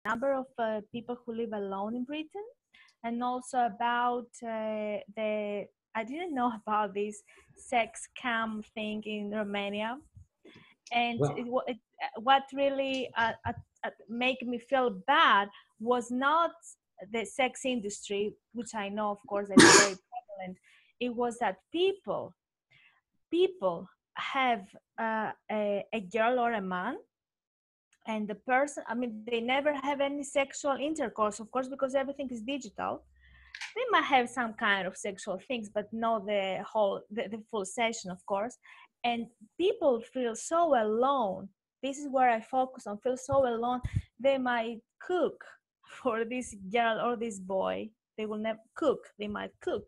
number of people who live alone in Britain, and also about I didn't know about this sex cam thing in Romania. And what really made me feel bad was not the sex industry, which I know, of course, that is very prevalent. It was that people have a girl or a man, and the person, I mean, they never have any sexual intercourse, of course, because everything is digital. They might have some kind of sexual things, but not the full session, of course. And people feel so alone. This is where I focus on, feel so alone. They might cook for this girl or this boy. They will never cook. They might cook.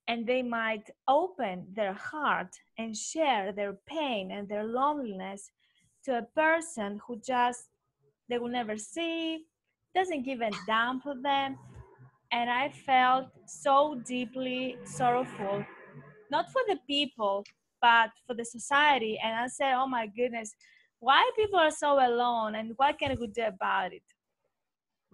And they might open their heart and share their pain and their loneliness to a person who just, they will never see, doesn't give a damn for them. And I felt so deeply sorrowful, not for the people, but for the society. And I said, oh my goodness, why people are so alone, and what can we do about it?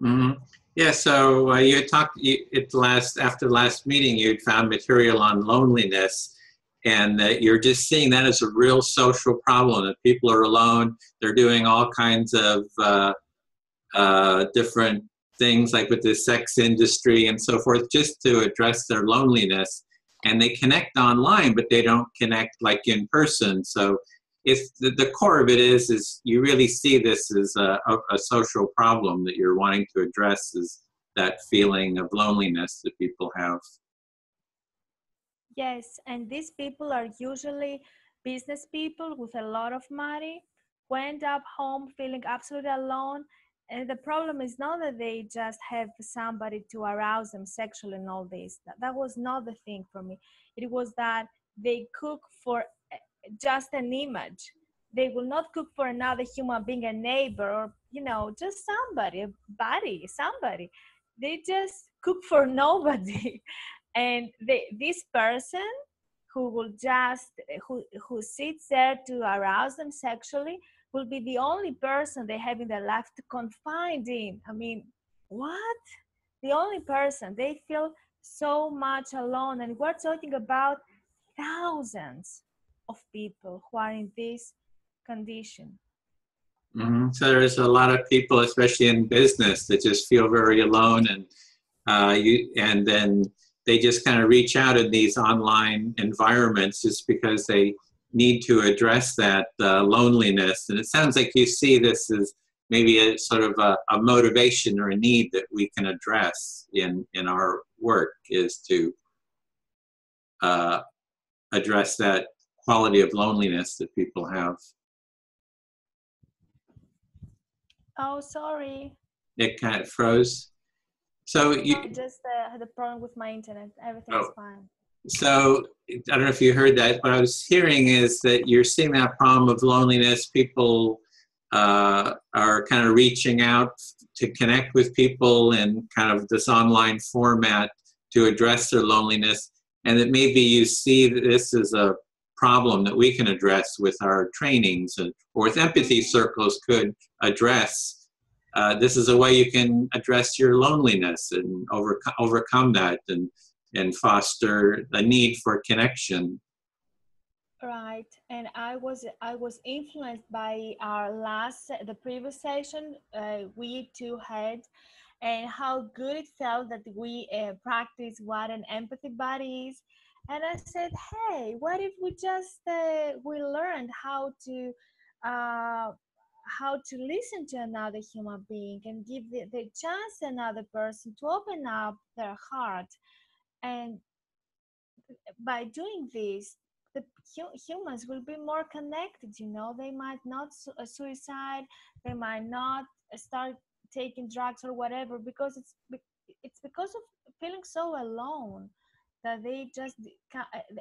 Mm-hmm. Yeah, so you had talked after the last meeting, you had found material on loneliness, and you're just seeing that as a real social problem, that people are alone. They're doing all kinds of different things, like with the sex industry and so forth, just to address their loneliness. And they connect online, but they don't connect like in person. So it's the core of it is you really see this as a social problem that you're wanting to address, is that feeling of loneliness that people have. Yes, and these people are usually business people with a lot of money who end up home feeling absolutely alone. And the problem is not that they just have somebody to arouse them sexually and all this. That was not the thing for me. It was that they cook for just an image. They will not cook for another human being, a neighbor, or, you know, just somebody, a buddy, somebody. They just cook for nobody. And this person who will just, who sits there to arouse them sexually, will be the only person they have in their life to confide in. I mean, what? The only person. They feel so much alone. And we're talking about thousands of people who are in this condition. Mm-hmm. So there's a lot of people, especially in business, that just feel very alone, and and then they just kind of reach out in these online environments just because they need to address that loneliness. And it sounds like you see this as maybe a sort of a motivation or a need that we can address in our work, is to address that quality of loneliness that people have. Oh, sorry. It kind of froze. So you just had a problem with my internet. Everything's fine. So I don't know if you heard that. What I was hearing is that you're seeing that problem of loneliness. People are kind of reaching out to connect with people in kind of this online format to address their loneliness, and that maybe you see this as a problem that we can address with our trainings, or with empathy circles could address. This is a way you can address your loneliness and overcome that, and foster a need for connection. Right, and I was influenced by the previous session we two had, and how good it felt that we practice what an empathy body is. And I said, hey, what if we just we learned how to listen to another human being and give the chance to another person to open up their heart. And by doing this, the humans will be more connected. You know, they might not suicide, they might not start taking drugs or whatever, because it's because of feeling so alone that they just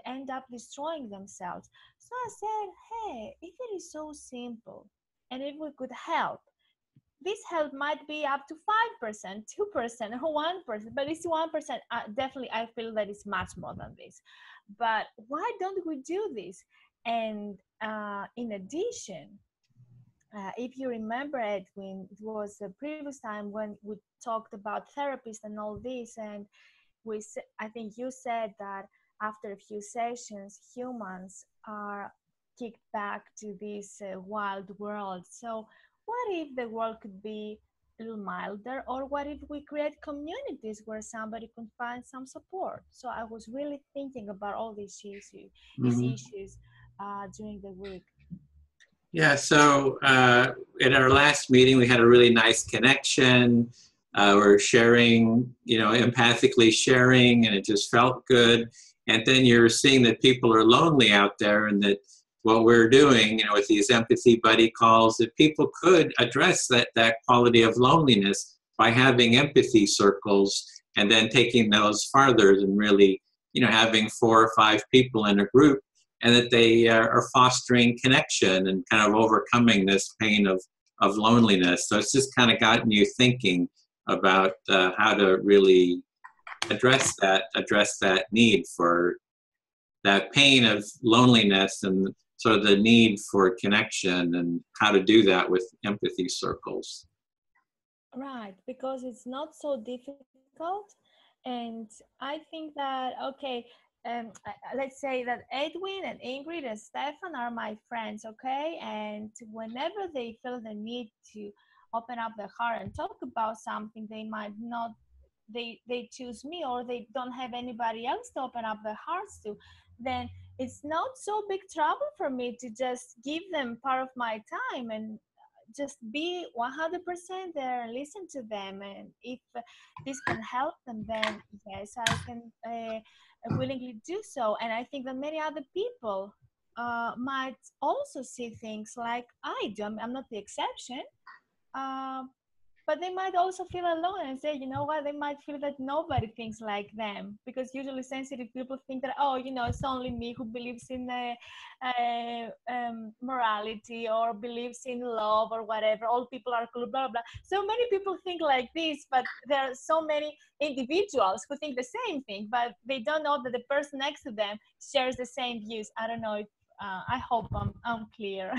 end up destroying themselves. So I said, hey, if it is so simple, and if we could help, this help might be up to 5%, 2%, or 1%, but it's 1%. Definitely, I feel that it's much more than this. But why don't we do this? And in addition, If you remember, Edwin, it was the previous time when we talked about therapists and all this, and I think you said that after a few sessions, humans are kicked back to this wild world. So, what if the world could be a little milder, or what if we create communities where somebody can find some support? So, I was really thinking about all Mhm. these issues during the week. Yeah, so at our last meeting, we had a really nice connection. We're sharing, empathically sharing, and it just felt good. And then you're seeing that people are lonely out there, and that what we're doing, with these empathy buddy calls, that people could address that quality of loneliness by having empathy circles, and then taking those farther and really, having 4 or 5 people in a group, and that they are fostering connection and kind of overcoming this pain of loneliness. So it's just kind of gotten you thinking about how to really address that need for that pain of loneliness, and sort of the need for connection, and how to do that with empathy circles. Right, because it's not so difficult. And I think that, okay, let's say that Edwin and Ingrid and Stefan are my friends, okay? And whenever they feel the need to open up their heart and talk about something, they might not, they choose me, or they don't have anybody else to open up their hearts to, then it's not so big trouble for me to just give them part of my time and just be 100% there and listen to them. And if this can help them, then yes, I can willingly do so. And I think that many other people might also see things like I do. I'm not the exception. uh, but they might also feel alone and say, you know what, they might feel that nobody thinks like them, because usually sensitive people think that, oh, it's only me who believes in morality, or believes in love, or whatever. All people are cool, blah blah. So many people think like this, but there are so many individuals who think the same thing, but they don't know that the person next to them shares the same views. I don't know if I hope I'm clear.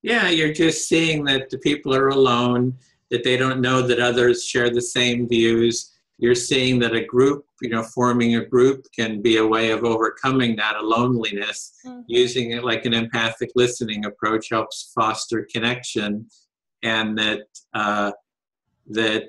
Yeah, you're just seeing that the people are alone, that they don't know that others share the same views. You're seeing that a group, forming a group can be a way of overcoming that loneliness. Mm-hmm. Using it like an empathic listening approach helps foster connection, and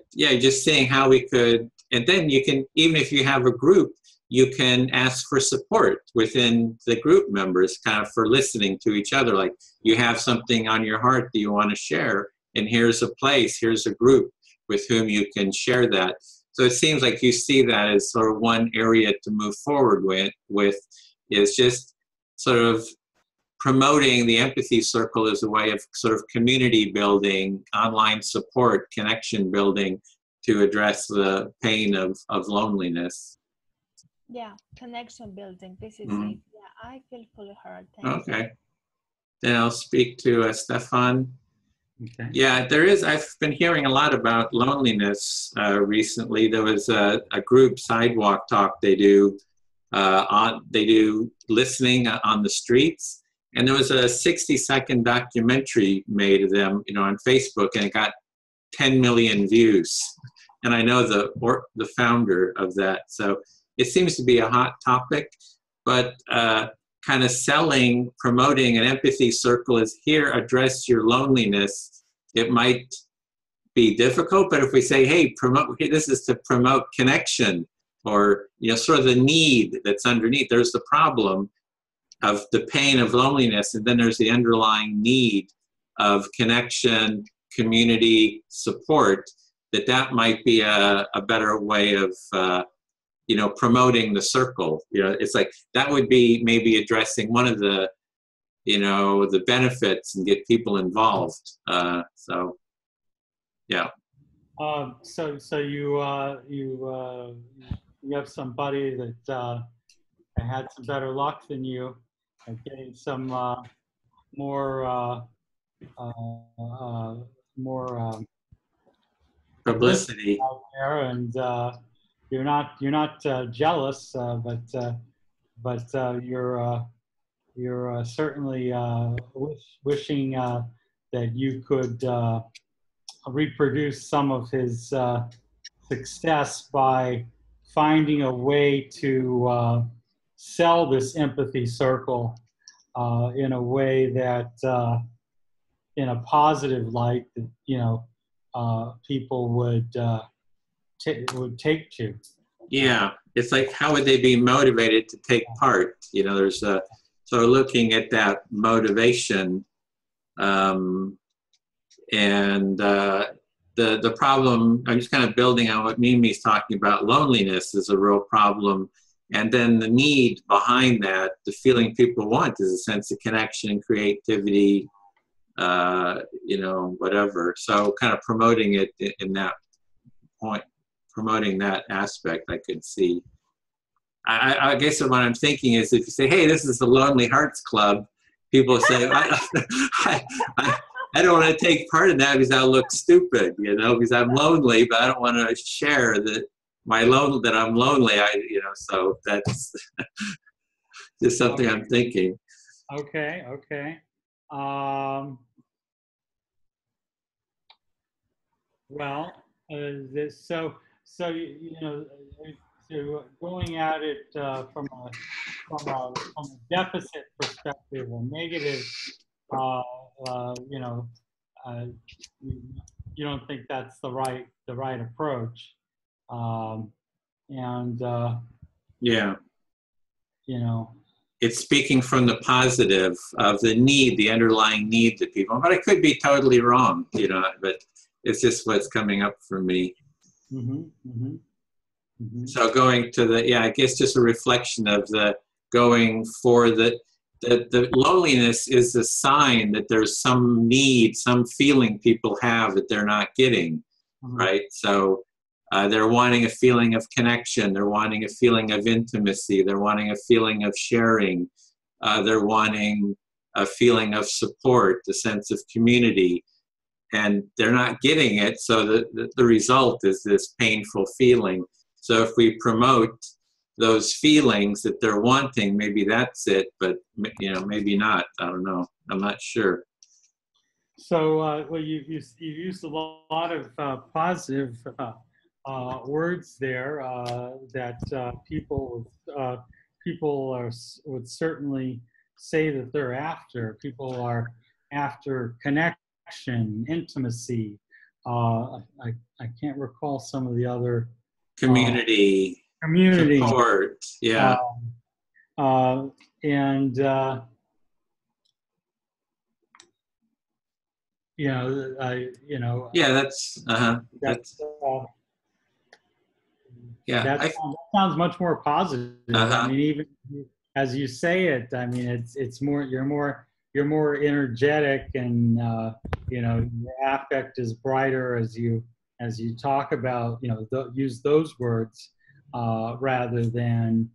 just seeing how we could, and then you can, even if you have a group, you can ask for support within the group members, kind of for listening to each other. Like, you have something on your heart that you want to share, and here's a place, here's a group with whom you can share that. So it seems like you see that as sort of one area to move forward with is just sort of promoting the empathy circle as a way of sort of community building, online support, connection building, to address the pain of loneliness. Yeah, connection building. This is Mm. it. Yeah, I feel fully heard. Thank you. Okay. Then I'll speak to Stefan. Okay. Yeah, I've been hearing a lot about loneliness recently. There was a group, Sidewalk Talk, they do listening on the streets. And there was a 60-second documentary made of them, on Facebook, and it got 10 million views. And I know the founder of that. So it seems to be a hot topic, but kind of promoting an empathy circle is here, address your loneliness. It might be difficult, but if we say, hey, this is to promote connection, or, sort of the need that's underneath, there's the problem of the pain of loneliness, and then there's the underlying need of connection, community, support, that might be a better way of promoting the circle. It's like that would be maybe addressing one of the the benefits and get people involved. So yeah. So you have somebody that had some better luck than you at getting some more Publicity out there, and you're not jealous, but you're certainly wishing that you could reproduce some of his success by finding a way to sell this empathy circle in a way that, in a positive light, that, you know, people would take to. Yeah, it's like, how would they be motivated to take part? You know, there's a, so looking at that motivation, and the problem, I'm just kind of building on what Mimi's talking about, loneliness is a real problem. And then the need behind that, the feeling people want, is a sense of connection, creativity, you know, whatever. So kind of promoting it in that point, promoting that aspect, I could see. I guess what I'm thinking is, if you say, hey, this is the Lonely Hearts Club, people say, I don't want to take part in that because I'll look stupid, you know, because I'm lonely, but I don't want to share that that I'm lonely. You know, so that's just something I'm thinking. Okay, okay. Well, so you know, so going at it from a deficit perspective, or negative, you know, you don't think that's the right approach, and Yeah. you know, It's speaking from the positive of the need, the underlying need that people, but I could be totally wrong, you know, but it's just what's coming up for me. mm-hmm, mm-hmm, mm-hmm. So going to the, yeah, I guess just a reflection of the going for the loneliness is a sign that there's some need, some feeling people have that they're not getting, Mm-hmm. right? So they're wanting a feeling of connection. They're wanting a feeling of intimacy. They're wanting a feeling of sharing. They're wanting a feeling of support, the sense of community. And they're not getting it, so the result is this painful feeling. So if we promote those feelings that they're wanting, maybe that's it, but you know, maybe not. I don't know. I'm not sure. So, well, you've used a lot of positive words there that people would certainly say that they're after. People are after connection, intimacy. I can't recall some of the other Community, support, yeah. And you know, Yeah, that's yeah. That sounds much more positive. I mean, even as you say it, I mean, it's more, you're more energetic, and you know, your affect is brighter as you talk about, you know, use those words rather than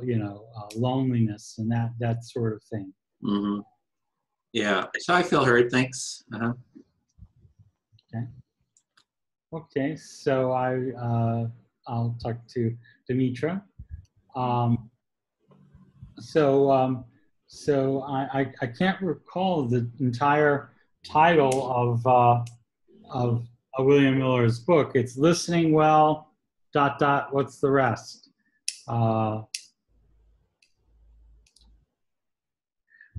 you know, loneliness and that sort of thing. Mm-hmm. Yeah. So I feel heard. Thanks. Okay. Okay. So I'll talk to Dimitra. So I can't recall the entire title of William Miller's book. It's Listening Well, ... what's the rest?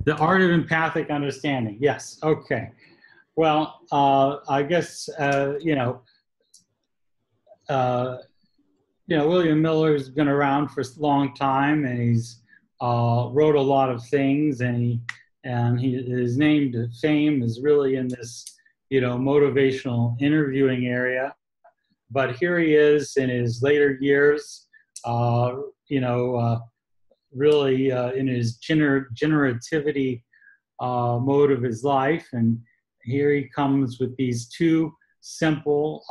The Art of Empathic Understanding. Yes. Okay. Well, I guess you know, William Miller's been around for a long time, and he's wrote a lot of things, and his name to fame is really in this, you know, motivational interviewing area. But here he is in his later years, you know, really in his generativity mode of his life, and here he comes with these two simple,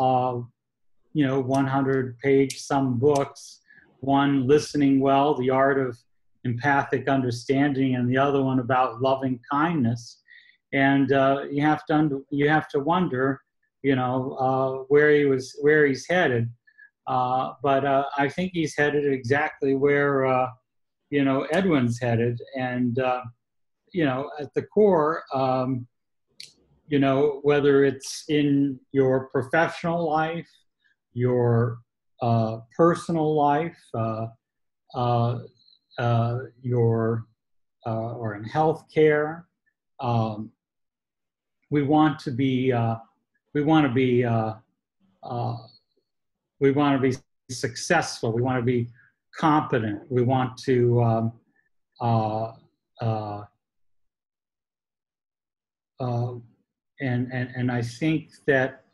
you know, 100-page some books. One, Listening Well, The Art of Empathic Understanding, and the other one about loving kindness. And you have to wonder, you know, where he's headed. But I think he's headed exactly where you know, Edwin's headed. And you know, at the core, you know, whether it's in your professional life, your personal life, your or in healthcare. We want to be we want to be we want to be successful. We want to be competent. We want to and I think that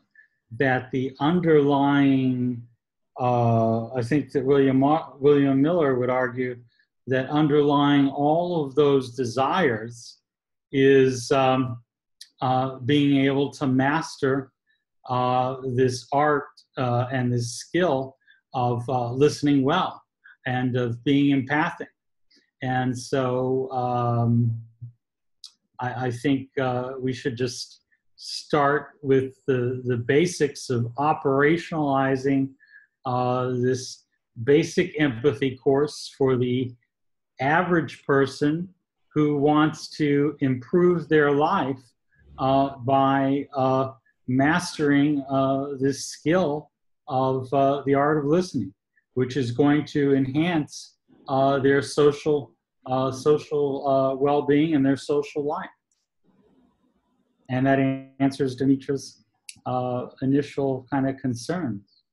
the underlying I think that William Miller would argue that underlying all of those desires is being able to master this art and this skill of listening well and of being empathic. And so I think we should just start with the basics of operationalizing this basic empathy course for the average person who wants to improve their life by mastering this skill of the art of listening, which is going to enhance their social well-being and their social life. And that answers Dimitra's initial kind of concerns.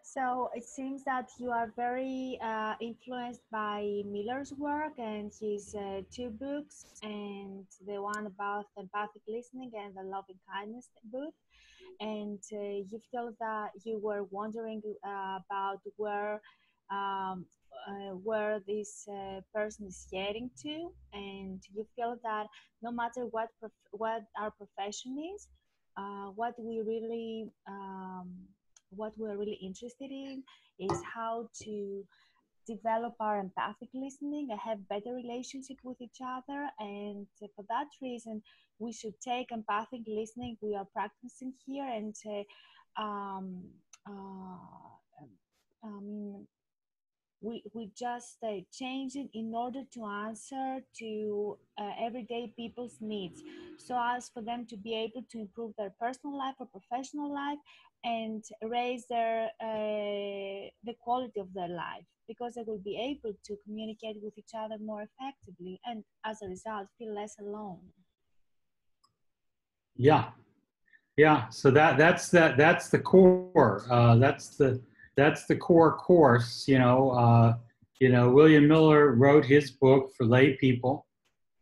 So it seems that you are very influenced by Miller's work and his two books, and the one about empathic listening and the loving kindness book. And you feel that you were wondering about where this person is getting to, and you feel that no matter what our profession is, what we're really interested in is how to develop our empathic listening and have better relationship with each other. And for that reason, we should take empathic listening we are practicing here and we just change it in order to answer to everyday people's needs, so as for them to be able to improve their personal life or professional life and raise their the quality of their life, because they will be able to communicate with each other more effectively and as a result feel less alone. Yeah, so that's the core. That's the core course. William Miller wrote his book for lay people,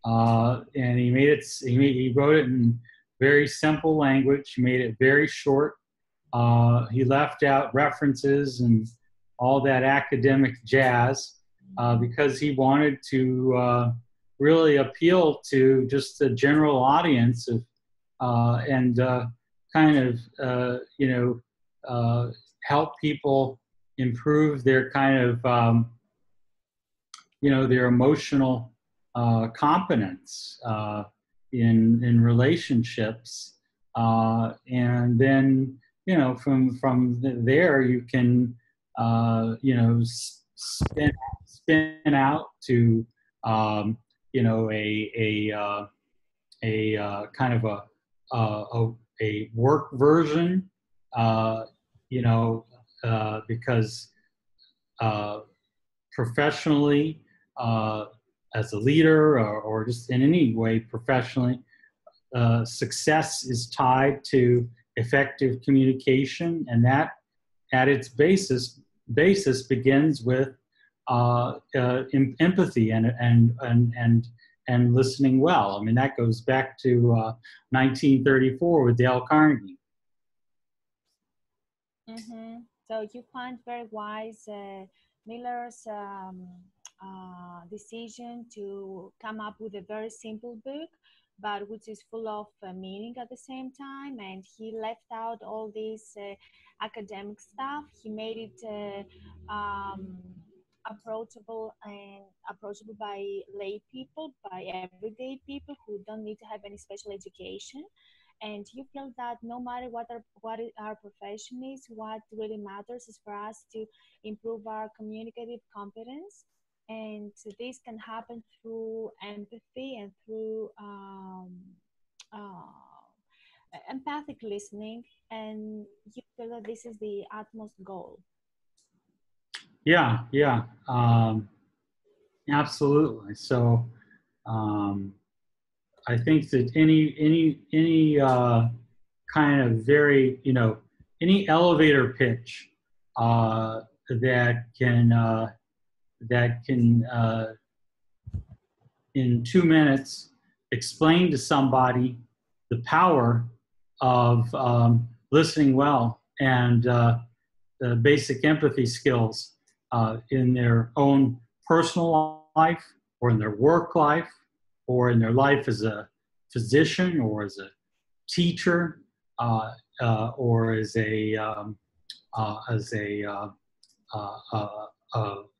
and he wrote it in very simple language. He made it very short. He left out references and all that academic jazz because he wanted to really appeal to just the general audience of and kind of help people improve their kind of their emotional competence in relationships, and then from there you can spin out to a kind of a work version, because professionally, as a leader or just in any way professionally, success is tied to effective communication, and that at its basis begins with empathy and listening well. I mean, that goes back to 1934 with Dale Carnegie. Mm-hmm. So you find very wise Miller's decision to come up with a very simple book, but which is full of meaning at the same time. And he left out all this academic stuff. He made it approachable by lay people, by everyday people who don't need to have any special education. And you feel that no matter what our profession is, what really matters is for us to improve our communicative competence. And this can happen through empathy and through empathic listening, and you feel that this is the utmost goal. Yeah, yeah, absolutely. So I think that any kind of very, any elevator pitch that can in 2 minutes explain to somebody the power of listening well and the basic empathy skills in their own personal life or in their work life or in their life as a physician or as a teacher or as a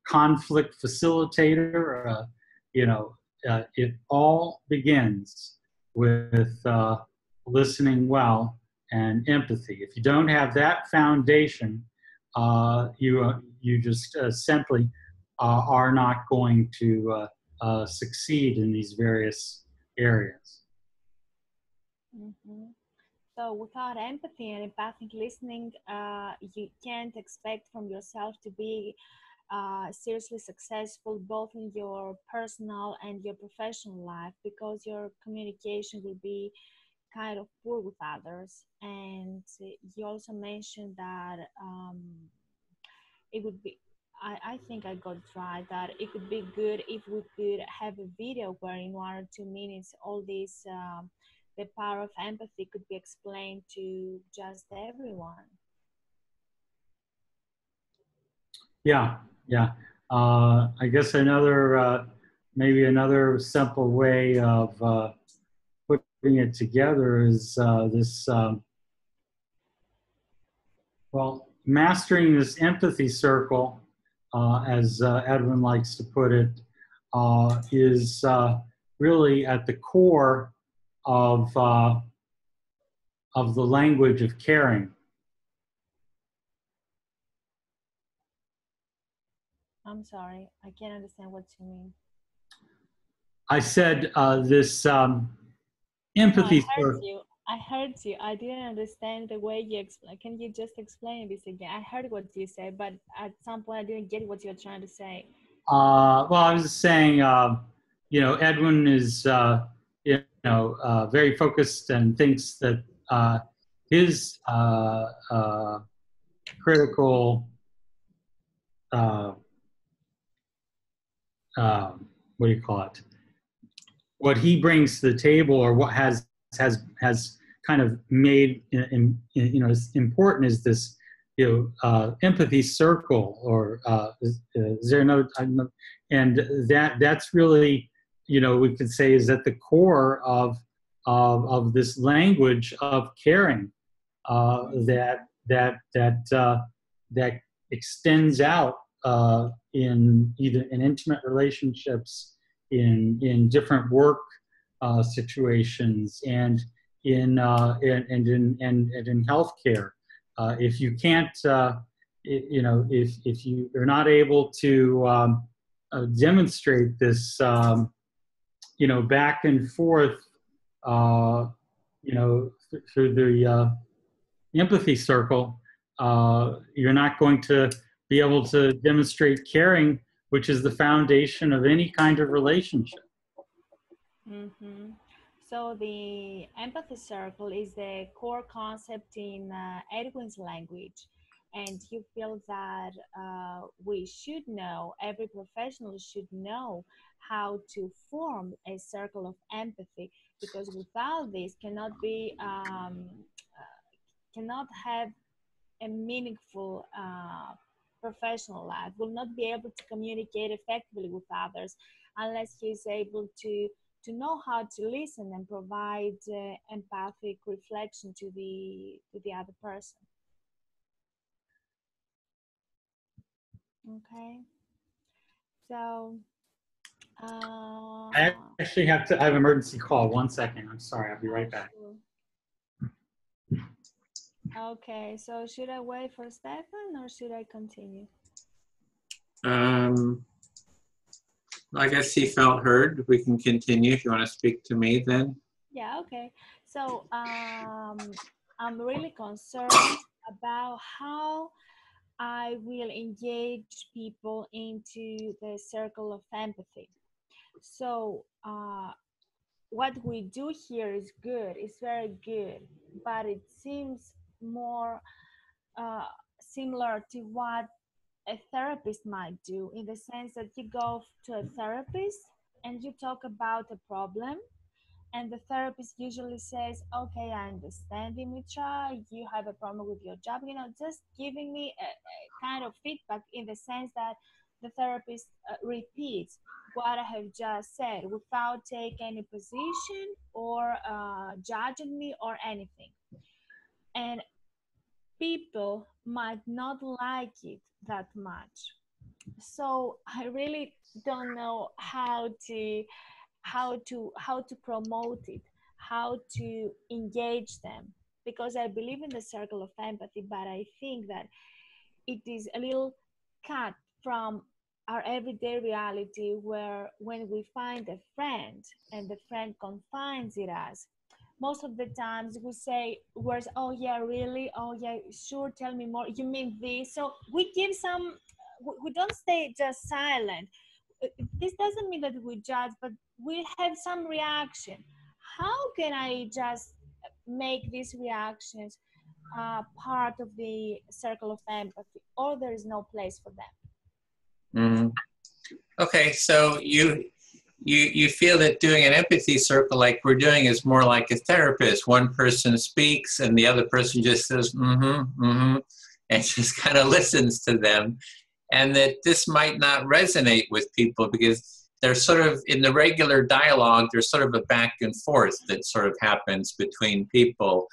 conflict facilitator. It all begins with listening well and empathy. If you don't have that foundation, you just simply are not going to succeed in these various areas. Mm-hmm. So without empathy and empathic listening, you can't expect from yourself to be seriously successful both in your personal and your professional life, because your communication will be kind of poor with others. And you also mentioned that it would be, I think I got it right, that it could be good if we could have a video where in 1 or 2 minutes all this the power of empathy could be explained to just everyone. Yeah. I guess maybe another simple way of putting it together is this, mastering this empathy circle, as Edwin likes to put it, is really at the core of the language of caring. I'm sorry, I can't understand what you mean. I said this empathy circle. I heard you. I didn't understand the way you explain. Can you just explain this again? I heard what you said, but at some point I didn't get what you're trying to say. Well, I was just saying, Edwin is, very focused and thinks that his critical, what do you call it? What he brings to the table, or what has kind of made, is important, is this, empathy circle, or is there another? And that's really, we could say, is at the core of this language of caring that extends out in either in intimate relationships, in different work situations, and in healthcare. If you can't, if you are not able to demonstrate this, back and forth, through the empathy circle, you're not going to be able to demonstrate caring, which is the foundation of any kind of relationship. Mm-hmm. So the empathy circle is the core concept in Edwin's language, and you feel that we should know, every professional should know how to form a circle of empathy, because without this cannot have a meaningful professional life, will not be able to communicate effectively with others unless he is able to know how to listen and provide empathic reflection to the other person. Okay, so I actually I have an emergency call. 1 second. I'm sorry. I'll be right back. Okay, so should I wait for Stefan or should I continue? I guess he felt heard. We can continue if you want to speak to me then. Yeah, okay. So I'm really concerned about how I will engage people into the circle of empathy. So what we do here is good, it's very good, but it seems more uh, similar to what a therapist might do, in the sense that you go to a therapist and you talk about a problem, and the therapist usually says, okay, I understand, Dimitra, you have a problem with your job, just giving me a kind of feedback, in the sense that the therapist repeats what I have just said without taking any position or judging me or anything. And people might not like it that much. So I really don't know how to promote it, how to engage them, because I believe in the circle of empathy, but I think that it is a little cut from our everyday reality, where when we find a friend and the friend confides in us, most of the times we say words, oh yeah, really, oh yeah, sure, tell me more, you mean this? So we give some, we don't stay just silent. This doesn't mean that we judge, but we have some reaction. How can I just make these reactions part of the circle of empathy, or there is no place for them? Mm-hmm. Okay, so you feel that doing an empathy circle like we're doing is more like a therapist. One person speaks and the other person just says, and just kind of listens to them. And that this might not resonate with people because they're sort of, in the regular dialogue, there's sort of a back and forth that sort of happens between people.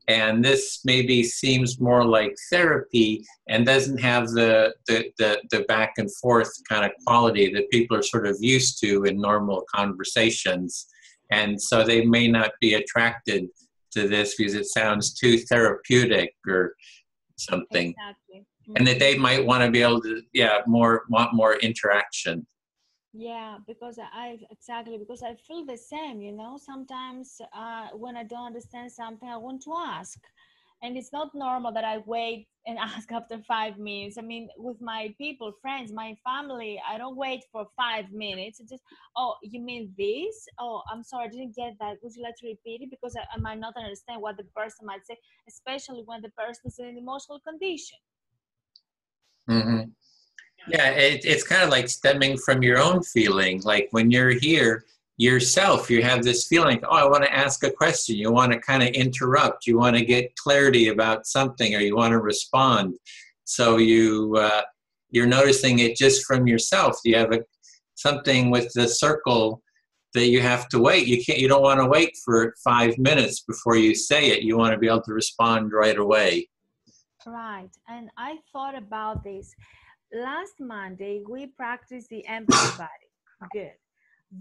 And this maybe seems more like therapy and doesn't have the back and forth kind of quality that people are sort of used to in normal conversations. And so they may not be attracted to this because it sounds too therapeutic or something. Exactly. And that they might want to be able to, want more interaction. Yeah, because because I feel the same, sometimes when I don't understand something, I want to ask. And it's not normal that I wait and ask after 5 minutes. I mean, with my people, friends, my family, I don't wait for 5 minutes. It's just, oh, you mean this? Oh, I'm sorry, I didn't get that. Would you like to repeat it? Because I might not understand what the person might say, especially when the person is in an emotional condition. Mm-hmm. Yeah, it's kind of like stemming from your own feeling. Like when you're here yourself, you have this feeling, oh, I want to ask a question. You want to kind of interrupt. You want to get clarity about something, or you want to respond. So you're noticing it just from yourself. You have something with the circle that you have to wait. You don't want to wait for 5 minutes before you say it. You want to be able to respond right away. Right. And I thought about this. Last Monday, we practiced the empathy body. Good.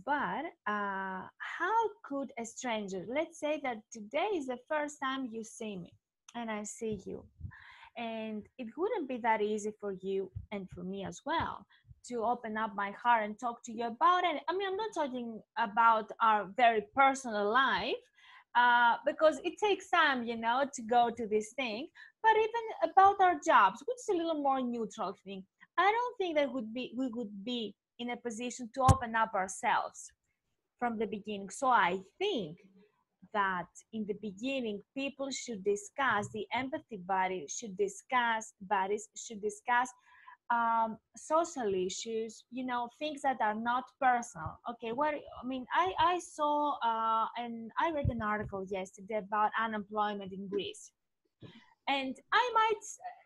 But how could a stranger, let's say that today is the first time you see me and I see you, and it wouldn't be that easy for you and for me as well to open up my heart and talk to you about it. I mean, I'm not talking about our very personal life, because it takes time, to go to this thing, but even about our jobs, which is a little more neutral thing. I don't think that we would be in a position to open up ourselves from the beginning. So I think that in the beginning, people should discuss, the empathy bodies should discuss social issues, things that are not personal. Okay, I saw and I read an article yesterday about unemployment in Greece. And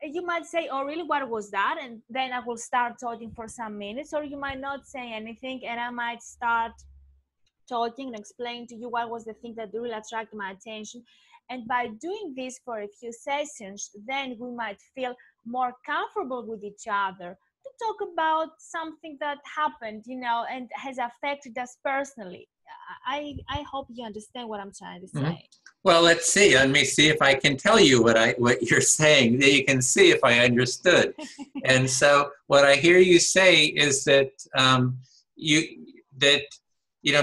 you might say, oh, really, what was that? And then I will start talking for some minutes, or you might not say anything, and I might start talking and explain to you what was the thing that really attracted my attention. And by doing this for a few sessions, then we might feel more comfortable with each other to talk about something that happened, and has affected us personally. I hope you understand what I'm trying to say. Mm-hmm. Well, let's see. Let me see if I can tell you what you're saying. You can see if I understood. And so what I hear you say is that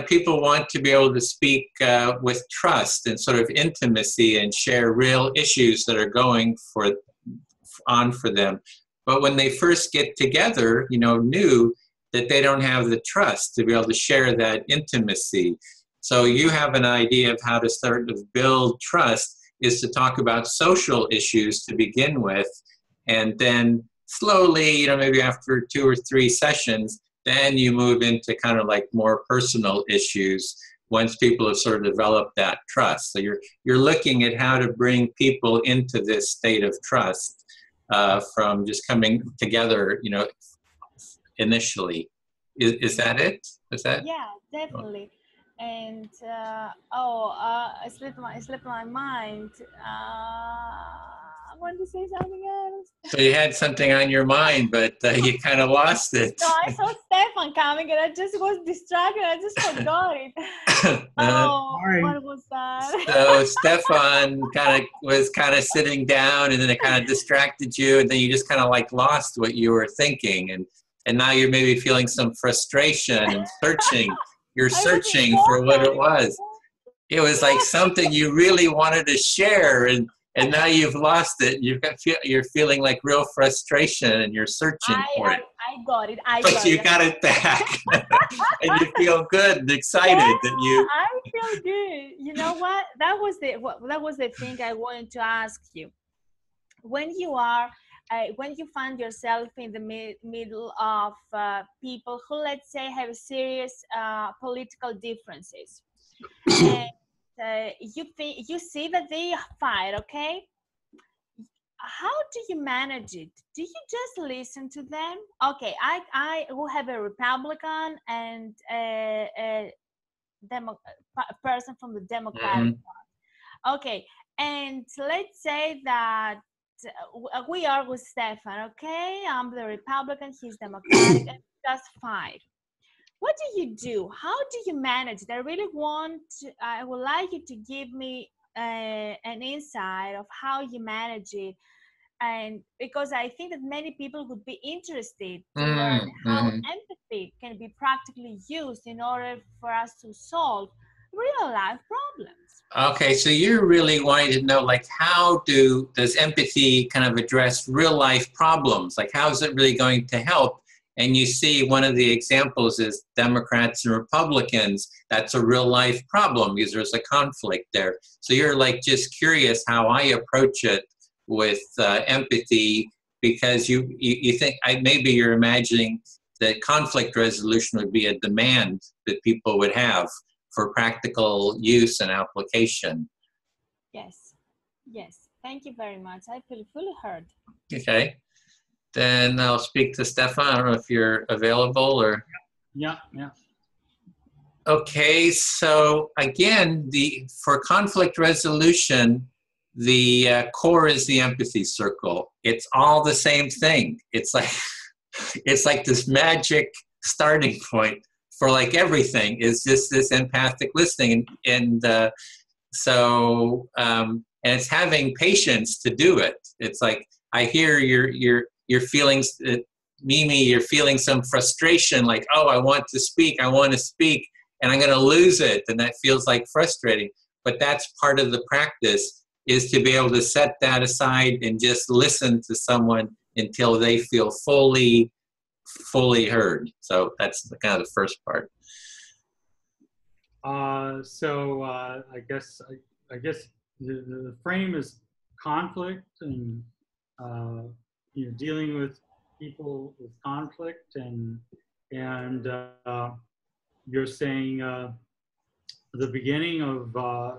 people want to be able to speak with trust and sort of intimacy and share real issues that are going on for them. But when they first get together, new, that they don't have the trust to be able to share that intimacy. So you have an idea of how to start to build trust is to talk about social issues to begin with, and then slowly, maybe after 2 or 3 sessions, then you move into kind of like more personal issues once people have sort of developed that trust. So you're looking at how to bring people into this state of trust from just coming together, initially. Is that it? Is that? Yeah, definitely. And it slipped my mind. I wanted to say something else. So you had something on your mind, but you kind of lost it. No, I saw Stefan coming and I just was distracted. I just forgot it. What was that? So Stefan was sitting down, and then it kind of distracted you, and then you just kind of like lost what you were thinking, and now you're maybe feeling some frustration and searching. You're searching for what it was. It was like something you really wanted to share, and now you've lost it. You're feeling like real frustration, and you're searching for it. I got it. But you got it back, and you feel good and excited that you. I feel good. You know what? That was the thing I wanted to ask you. When you find yourself in the middle of people who, let's say, have serious political differences, and you see that they fight, okay? How do you manage it? Do you just listen to them? Okay, I will have a Republican and a person from the Democratic Party. Okay, and let's say that we are with Stefan, okay? I'm the Republican, he's Democratic, and just fight. What do you do? How do you manage it? I would like you to give me an insight of how you manage it, and because I think that many people would be interested to learn how empathy can be practically used in order for us to solve real life problems. Okay, so you're really wanting to know, like, how does empathy kind of address real life problems? Like, how is it really going to help? And you see one of the examples is Democrats and Republicans. That's a real life problem because there's a conflict there. So you're like just curious how I approach it with empathy, because you think maybe you're imagining that conflict resolution would be a demand that people would have for practical use and application. Yes. Thank you very much. I feel fully heard. Okay. Then I'll speak to Stefan. I don't know if you're available or. Yeah. Okay, so again, for conflict resolution, the core is the empathy circle. It's all the same thing. It's like this magic starting point for like everything is just this empathic listening, and it's having patience to do it. It's like I hear your feelings, Mimi. You're feeling some frustration, like, oh, I want to speak, and I'm going to lose it, and that feels like frustrating. But that's part of the practice, is to be able to set that aside and just listen to someone until they feel fully heard. So that's kind of the first part. So I guess the frame is conflict, and dealing with people with conflict, and you're saying the beginning of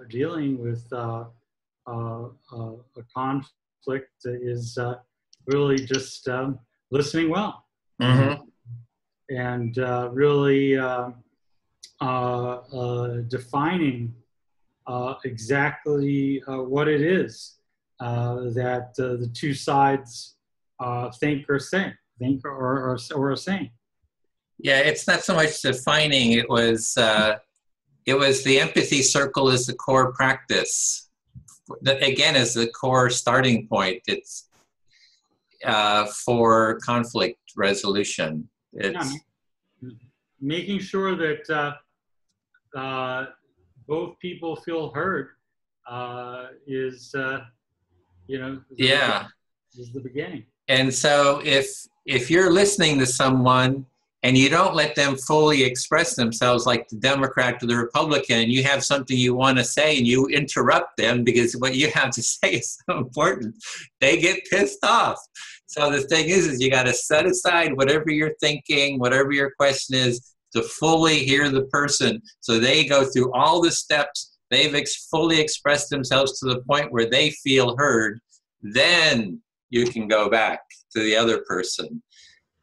dealing with a conflict is really just listening well. Mm-hmm. And really defining exactly what it is that the two sides think or are saying. Yeah, it's not so much defining. It was the empathy circle is the core practice. That again is the core starting point. It's for conflict resolution. It's making sure that both people feel heard is Yeah. is the beginning. And so if you're listening to someone and you don't let them fully express themselves, like the Democrat to the Republican, and you have something you want to say and you interrupt them because what you have to say is so important, they get pissed off. So the thing is you got to set aside whatever you're thinking, whatever your question is, to fully hear the person. So they go through all the steps, they've fully expressed themselves to the point where they feel heard. Then you can go back to the other person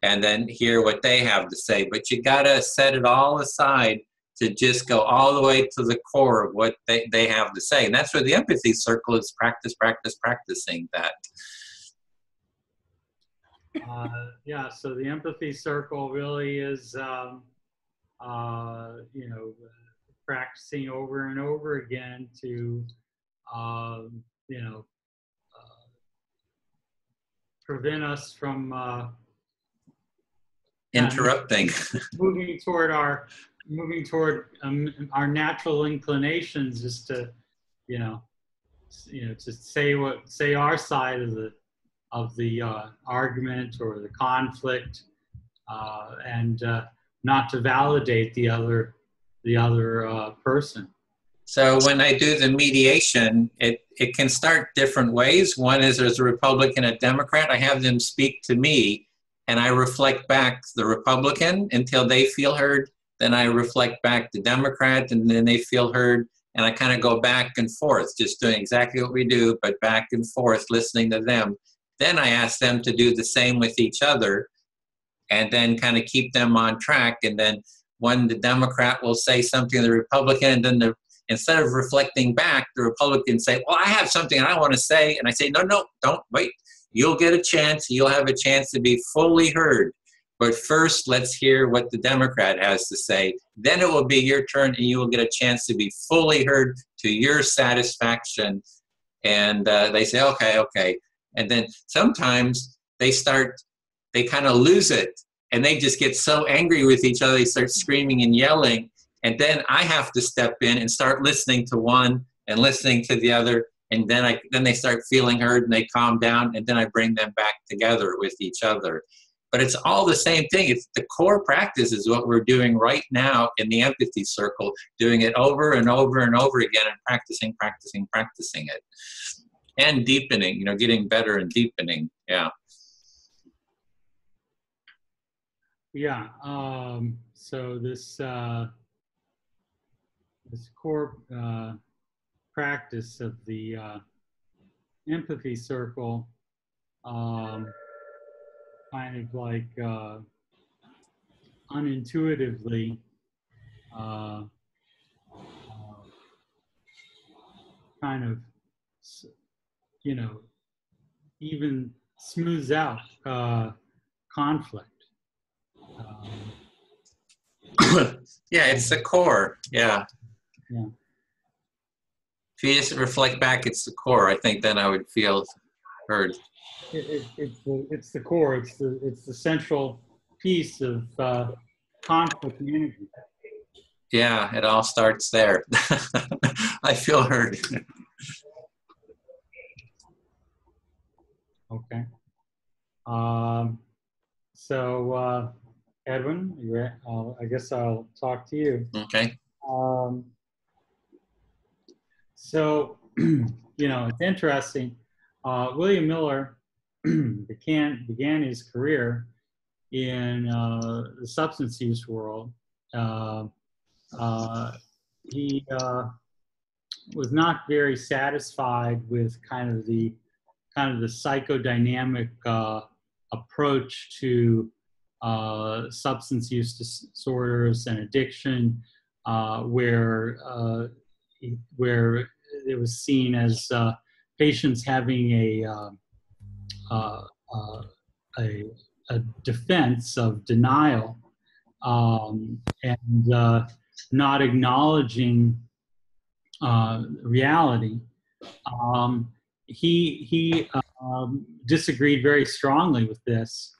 and then hear what they have to say. But you gotta set it all aside to just go all the way to the core of what they have to say. And that's where the empathy circle is practicing that. Yeah, so the empathy circle really is, practicing over and over again to, prevent us from Interrupting. moving toward our natural inclinations, just to to say our side of the argument or the conflict, and not to validate the other person. So when I do the mediation, it can start different ways. One is there's a Republican, a Democrat. I have them speak to me, and I reflect back the Republican until they feel heard. Then I reflect back the Democrat, and then they feel heard. And I kind of go back and forth, just doing exactly what we do, but back and forth, listening to them. Then I ask them to do the same with each other, and then kind of keep them on track. And then when the Democrat will say something to the Republican, and then instead of reflecting back, the Republicans say, well, I have something I want to say. And I say, no, don't wait. You'll get a chance. You'll have a chance to be fully heard. But first, let's hear what the Democrat has to say. Then it will be your turn, and you will get a chance to be fully heard to your satisfaction. And they say, okay. And then sometimes they kind of lose it. And they just get so angry with each other, they start screaming and yelling. And then I have to step in and start listening to one and listening to the other. And then they start feeling heard and they calm down. And then I bring them back together with each other. But it's all the same thing. It's the core practice is what we're doing right now in the empathy circle, doing it over and over and over again and practicing it. And deepening, getting better and deepening. Yeah. Yeah. So this core practice of the empathy circle, kind of like unintuitively kind of even smooths out conflict. Yeah, it's the core. Yeah. Yeah. If you just reflect back, it's the core. I think then I would feel heard. It's the core. It's the central piece of conflict management. Yeah, it all starts there. I feel heard. Okay. So Edwin, I guess I'll talk to you. Okay. So it's interesting. William Miller began his career in the substance use world. He was not very satisfied with kind of the psychodynamic approach to substance use disorders and addiction, where it was seen as patients having a defense of denial, and not acknowledging reality. He disagreed very strongly with this.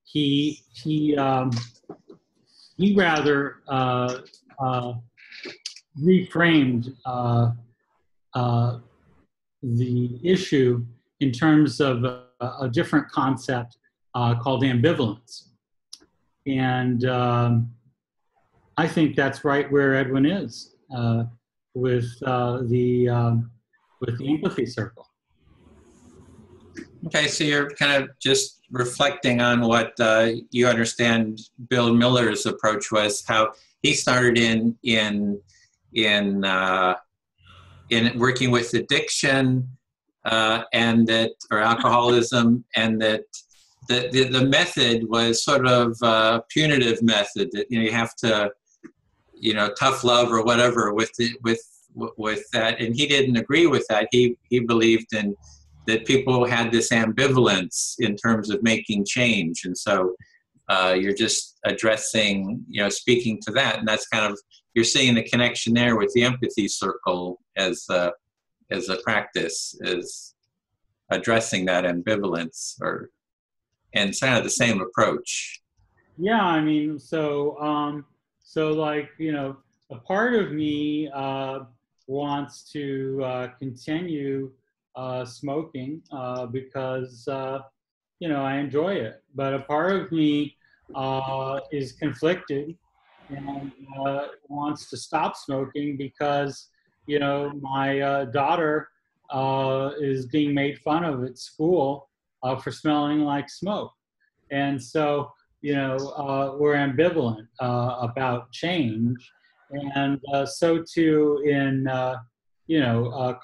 He rather reframed the issue in terms of a different concept called ambivalence. And I think that's right where Edwin is with the empathy circle. Okay, so you're kind of just reflecting on what you understand Bill Miller's approach was, how he started in working with addiction and that, or alcoholism, and that the method was sort of a punitive method, that you have to, tough love or whatever with that, and he didn't agree with that. He believed in that people had this ambivalence in terms of making change, and so you're just addressing, speaking to that, and that's kind of, you're seeing the connection there with the empathy circle as a practice, as addressing that ambivalence, and it's kind of the same approach. Yeah, I mean, so like, a part of me wants to continue smoking because I enjoy it, but a part of me is conflicted and wants to stop smoking because my daughter is being made fun of at school for smelling like smoke, and so we're ambivalent about change, and so too in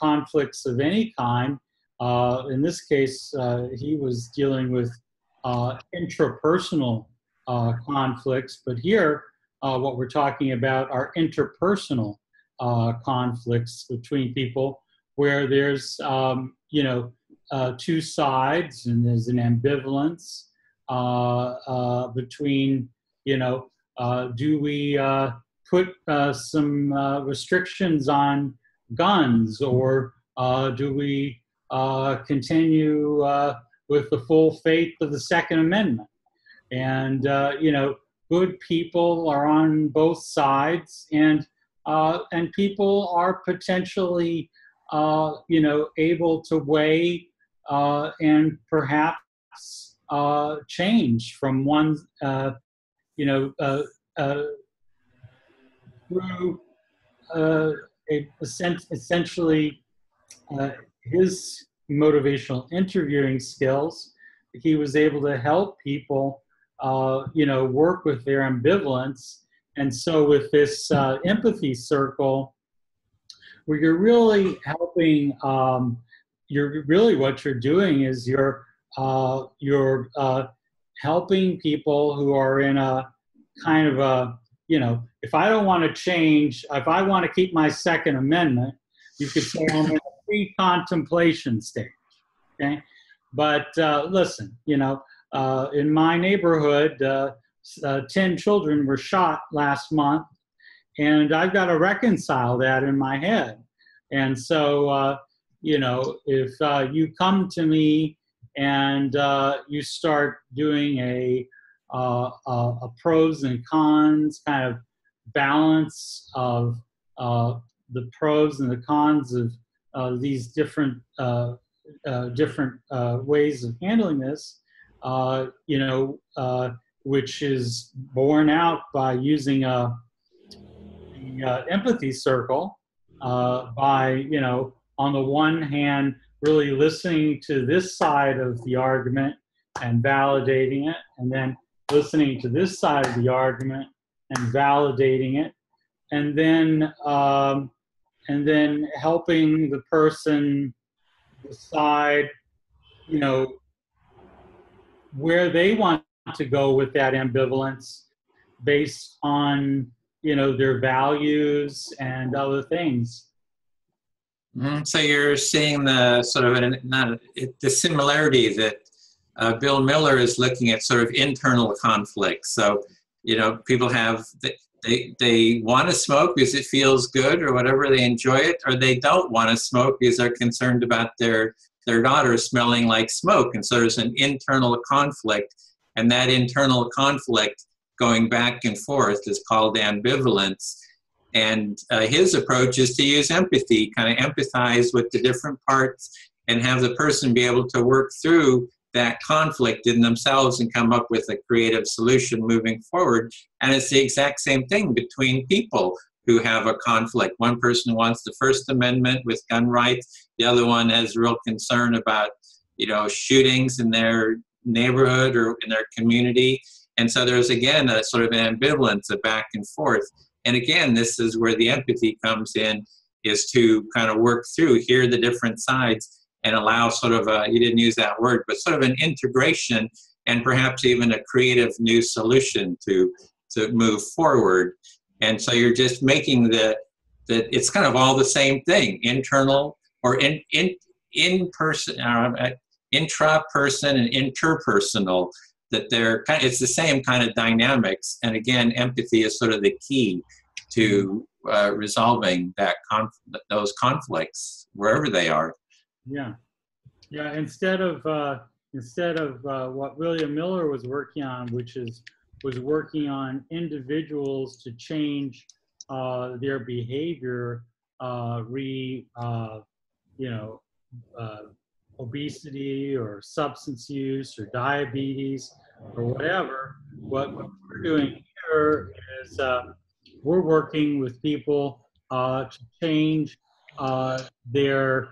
conflicts of any kind. In this case, he was dealing with intrapersonal conflicts, but here what we're talking about are interpersonal conflicts between people, where there's two sides, and there's an ambivalence between do we put some restrictions on guns, or do we continue with the full faith of the Second Amendment? And good people are on both sides, and people are potentially able to weigh and perhaps change from one through essentially his motivational interviewing skills. He was able to help people work with their ambivalence. And so with this empathy circle, where you're really helping, what you're doing is you're helping people who are in a kind of a, if I don't want to change, if I want to keep my Second Amendment, you could say I'm in a pre-contemplation stage, okay? But listen, in my neighborhood, 10 children were shot last month, and I've got to reconcile that in my head. And so, if you come to me and you start doing a pros and cons kind of balance of the pros and the cons of these different ways of handling this, which is borne out by using the empathy circle, by, on the one hand, really listening to this side of the argument and validating it, and then listening to this side of the argument and validating it, and then helping the person decide, where they want to go with that ambivalence based on, their values and other things. Mm-hmm. So you're seeing the sort of the similarity that Bill Miller is looking at, sort of internal conflicts. So, people have, they want to smoke because it feels good or whatever, they enjoy it, or they don't want to smoke because they're concerned about their daughter smelling like smoke. And so there's an internal conflict, and that internal conflict going back and forth is called ambivalence. And his approach is to use empathy, kind of empathize with the different parts and have the person be able to work through that conflict in themselves and come up with a creative solution moving forward. And it's the exact same thing between people who have a conflict. One person wants the First Amendment with gun rights. The other one has real concern about, shootings in their neighborhood or in their community. And so there's, again, a sort of an ambivalence, a back and forth. And again, this is where the empathy comes in, is to kind of work through, hear the different sides, and allow sort of a, you didn't use that word, but sort of an integration and perhaps even a creative new solution to move forward. And so you're just making that it's kind of all the same thing, internal or in-person, intra-person and interpersonal, that they're kind of, it's the same kind of dynamics. And again, empathy is sort of the key to resolving those conflicts wherever they are. Yeah. Instead of what William Miller was working on, which was working on individuals to change their behavior, obesity or substance use or diabetes or whatever. What we're doing here is we're working with people to change their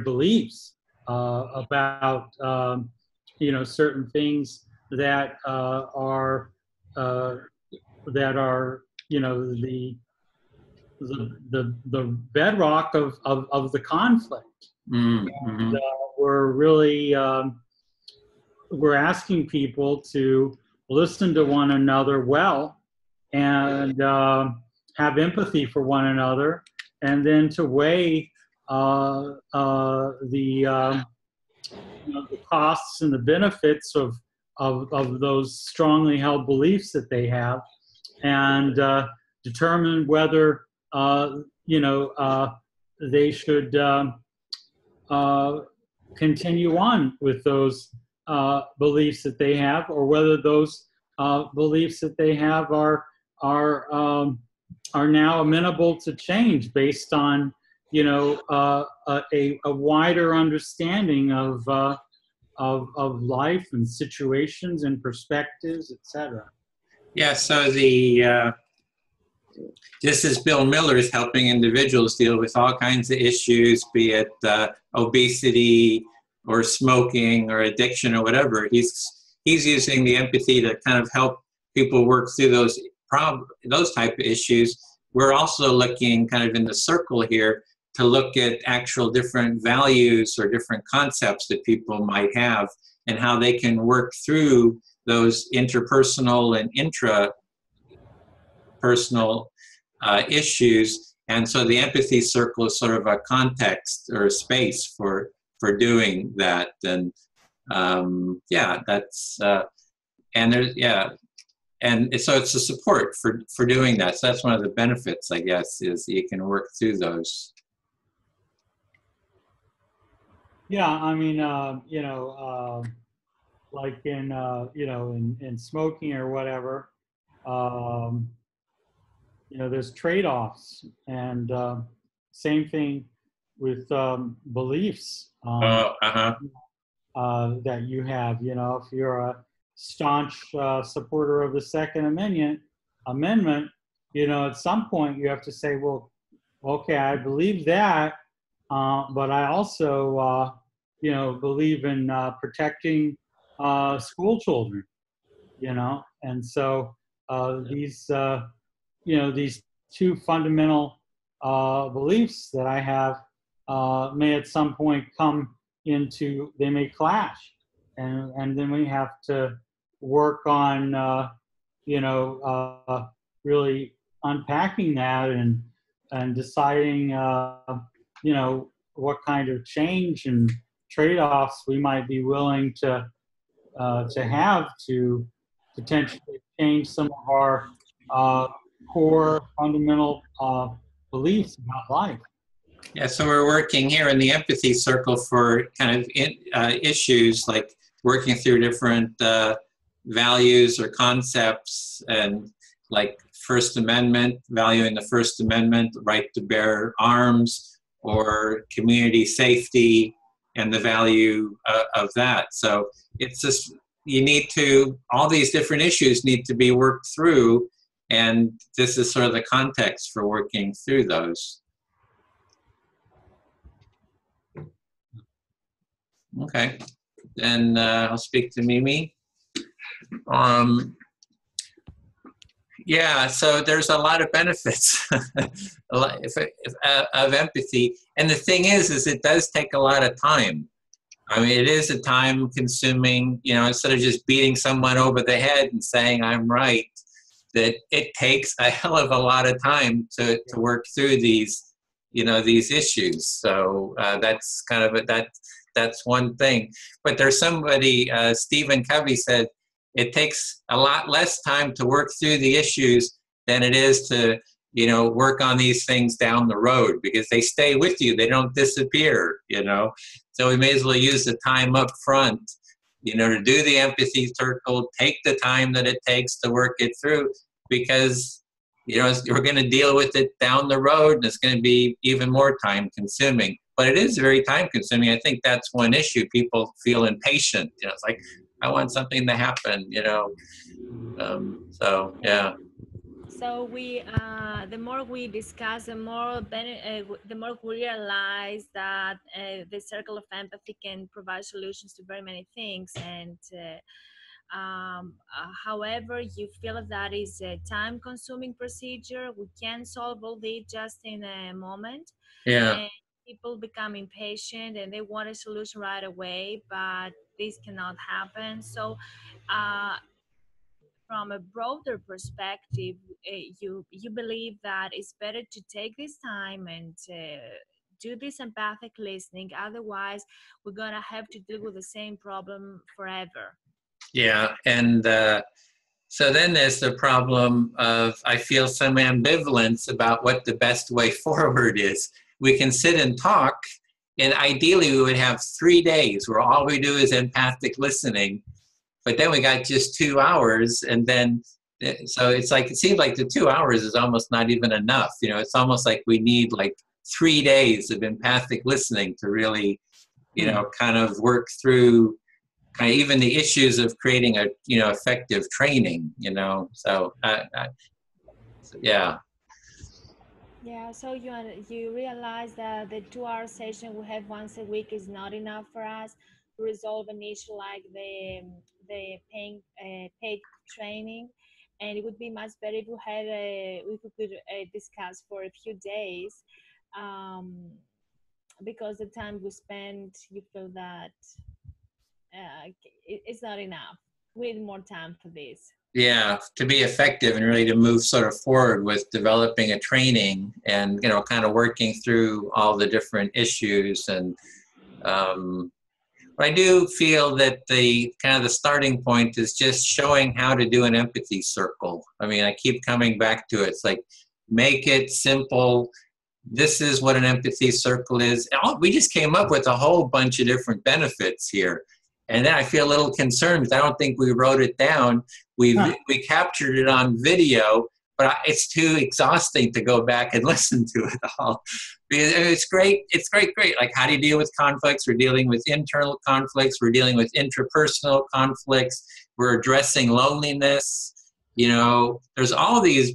beliefs about certain things that are the bedrock of the conflict. Mm-hmm. And, we're really we're asking people to listen to one another well and have empathy for one another, and then to weigh the costs and the benefits of those strongly held beliefs that they have, and determine whether they should continue on with those beliefs that they have, or whether those beliefs that they have are now amenable to change based on a wider understanding of life and situations and perspectives, etc. Yeah, so just as Bill Miller is helping individuals deal with all kinds of issues, be it obesity or smoking or addiction or whatever, he's using the empathy to kind of help people work through those type of issues. We're also looking kind of in the circle here to look at actual different values or different concepts that people might have and how they can work through those interpersonal and intrapersonal issues. And so the empathy circle is sort of a context or a space for doing that. And that's and there's and so it's a support for doing that. So that's one of the benefits, I guess, is you can work through those. Yeah, I mean, like in smoking or whatever, there's trade-offs, and same thing with beliefs that you have. If you're a staunch supporter of the Second Amendment, at some point you have to say, well, okay, I believe that, but I also, believe in protecting school children, and so these two fundamental beliefs that I have may at some point they may clash, and then we have to work on, really unpacking that and deciding, what kind of change and trade-offs we might be willing to have to potentially change some of our core fundamental beliefs about life. Yeah, so we're working here in the empathy circle for kind of issues like working through different values or concepts, and like First Amendment, valuing the First Amendment, right to bear arms, or community safety and the value of that. So it's just, you need to, all these different issues need to be worked through, and this is sort of the context for working through those. Okay, then I'll speak to Mimi. Yeah, so there's a lot of benefits of empathy. And the thing is it does take a lot of time. I mean, it is a time consuming, you know, instead of just beating someone over the head and saying, I'm right, that it takes a hell of a lot of time to work through these, you know, these issues. So that's kind of that's one thing. But there's somebody, Stephen Covey said, it takes a lot less time to work through the issues than it is to, you know, work on these things down the road, because they stay with you. They don't disappear, you know. So we may as well use the time up front, you know, to do the empathy circle, take the time that it takes to work it through, because, you know, we're going to deal with it down the road, and it's going to be even more time consuming. But it is very time consuming. I think that's one issue. People feel impatient. You know, it's like, I want something to happen, you know. So, yeah. So we, the more we discuss, the more we realize that the circle of empathy can provide solutions to very many things. And however you feel that is a time-consuming procedure, we can solve all this just in a moment. Yeah. And people become impatient and they want a solution right away, but this cannot happen. So from a broader perspective, you believe that it's better to take this time and do this empathic listening. Otherwise, we're gonna have to deal with the same problem forever. Yeah, and so then there's the problem of, I feel some ambivalence about what the best way forward is. We can sit and talk, and ideally we would have 3 days where all we do is empathic listening. But then we got just 2 hours, and then, so it's like, it seems like the 2 hours is almost not even enough. You know, it's almost like we need like 3 days of empathic listening to really, you know, kind of work through kind of even the issues of creating a, you know, effective training, you know. So, yeah. Yeah, so you realize that the 2-hour session we have once a week is not enough for us to resolve an issue like the paid training, and it would be much better if we could discuss for a few days, because the time we spend, you feel that it's not enough. We need more time for this. Yeah, to be effective and really to move sort of forward with developing a training and, you know, kind of working through all the different issues. And I do feel that the kind of the starting point is just showing how to do an empathy circle. I mean, I keep coming back to it. It's like, make it simple. This is what an empathy circle is. We just came up with a whole bunch of different benefits here. And then I feel a little concerned because I don't think we wrote it down. We captured it on video, but it's too exhausting to go back and listen to it all. It's great. It's great. Like, how do you deal with conflicts? We're dealing with internal conflicts. We're dealing with interpersonal conflicts. We're addressing loneliness. You know, there's all these.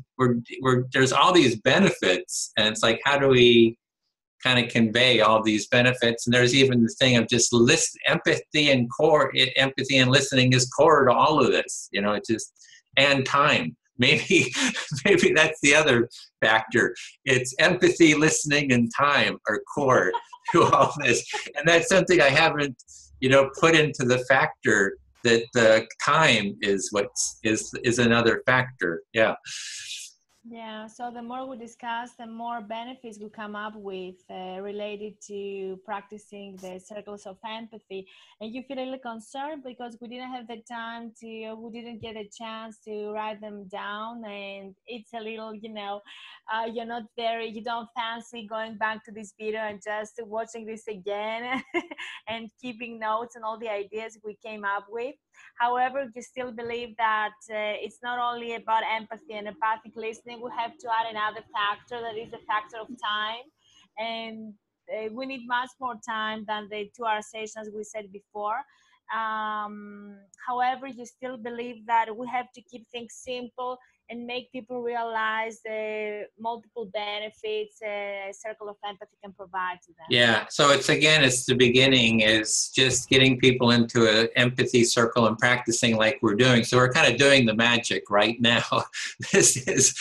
There's all these benefits, and it's like, how do we kind of convey all these benefits? And there's even the thing of just empathy and listening is core to all of this, you know. It's just, and time, maybe that's the other factor. It's empathy, listening, and time are core to all this. And that's something I haven't, you know, put into the factor, that the time is another factor. Yeah. Yeah, so the more we discuss, the more benefits we come up with related to practicing the circles of empathy. And you feel a little concerned because we didn't have the time to, we didn't get a chance to write them down. And it's a little, you're not very, you don't fancy going back to this video and just watching this again and keeping notes and all the ideas we came up with. However, you still believe that it's not only about empathy and empathic listening. We have to add another factor, that is the factor of time. And we need much more time than the 2 hour sessions we said before. However, you still believe that we have to keep things simple and make people realize the multiple benefits a circle of empathy can provide to them. Yeah, so it's the beginning is just getting people into an empathy circle and practicing like we're doing. So we're kind of doing the magic right now. This is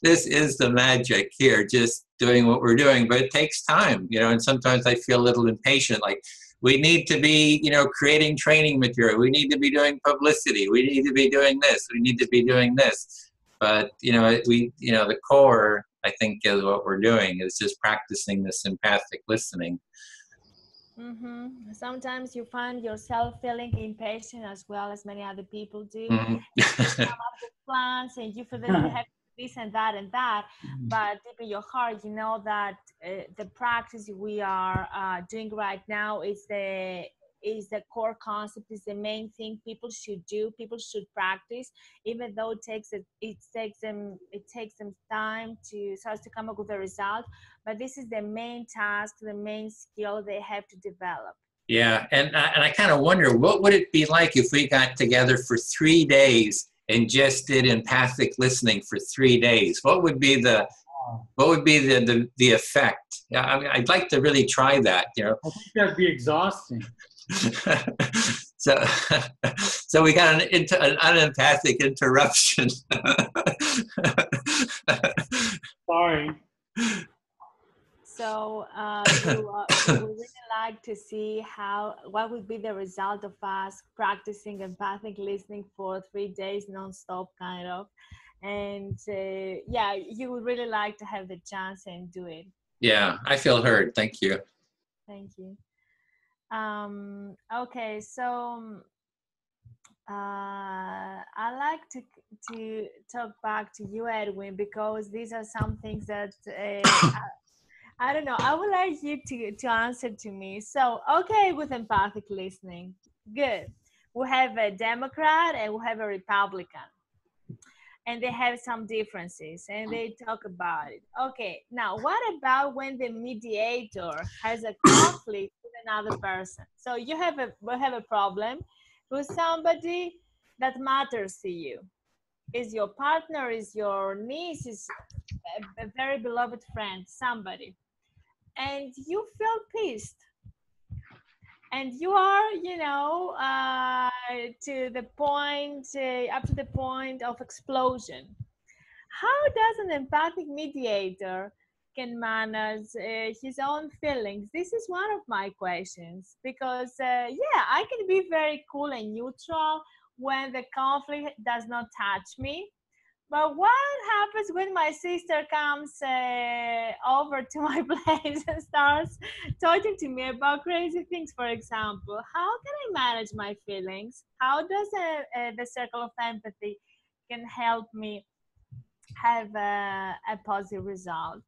this is the magic here, just doing what we're doing, but it takes time, and sometimes I feel a little impatient, like we need to be, creating training material. We need to be doing publicity. We need to be doing this. We need to be doing this. But, the core, I think, is what we're doing is just practicing this empathic listening. Mm-hmm. Sometimes you find yourself feeling impatient as well as many other people do. Mm-hmm. You come up with plans and you feel that you have this and that and that, but deep in your heart, you know that the practice we are doing right now is the core concept, is the main thing people should do, people should practice, even though it takes them time to start to come up with a result. But this is the main task, the main skill they have to develop. Yeah, and I kind of wonder, what would it be like if we got together for 3 days and just did empathic listening for 3 days? What would be the effect? Yeah, I mean, I'd like to really try that. I think that'd be exhausting. So we got an unempathic interruption. Sorry. So we would really like to see what would be the result of us practicing empathic listening for 3 days non-stop, kind of. And yeah, you would really like to have the chance and do it. Yeah, I feel heard. Thank you. Thank you. Okay, so I like to talk back to you, Edwin, because these are some things that I don't know. I would like you to answer to me. So, okay, with empathic listening, good. We have a Democrat and we have a Republican, and they have some differences, and they talk about it. Okay, now what about when the mediator has a conflict with another person? So we have a problem with somebody that matters to you. Is your partner, is your niece, is a very beloved friend, somebody. And you feel pissed, and you are, to the point, up to the point of explosion. How does an empathic mediator can manage his own feelings? This is one of my questions, because yeah, I can be very cool and neutral when the conflict does not touch me. But what happens when my sister comes over to my place and starts talking to me about crazy things, for example? How can I manage my feelings? How does the circle of empathy can help me have a positive result?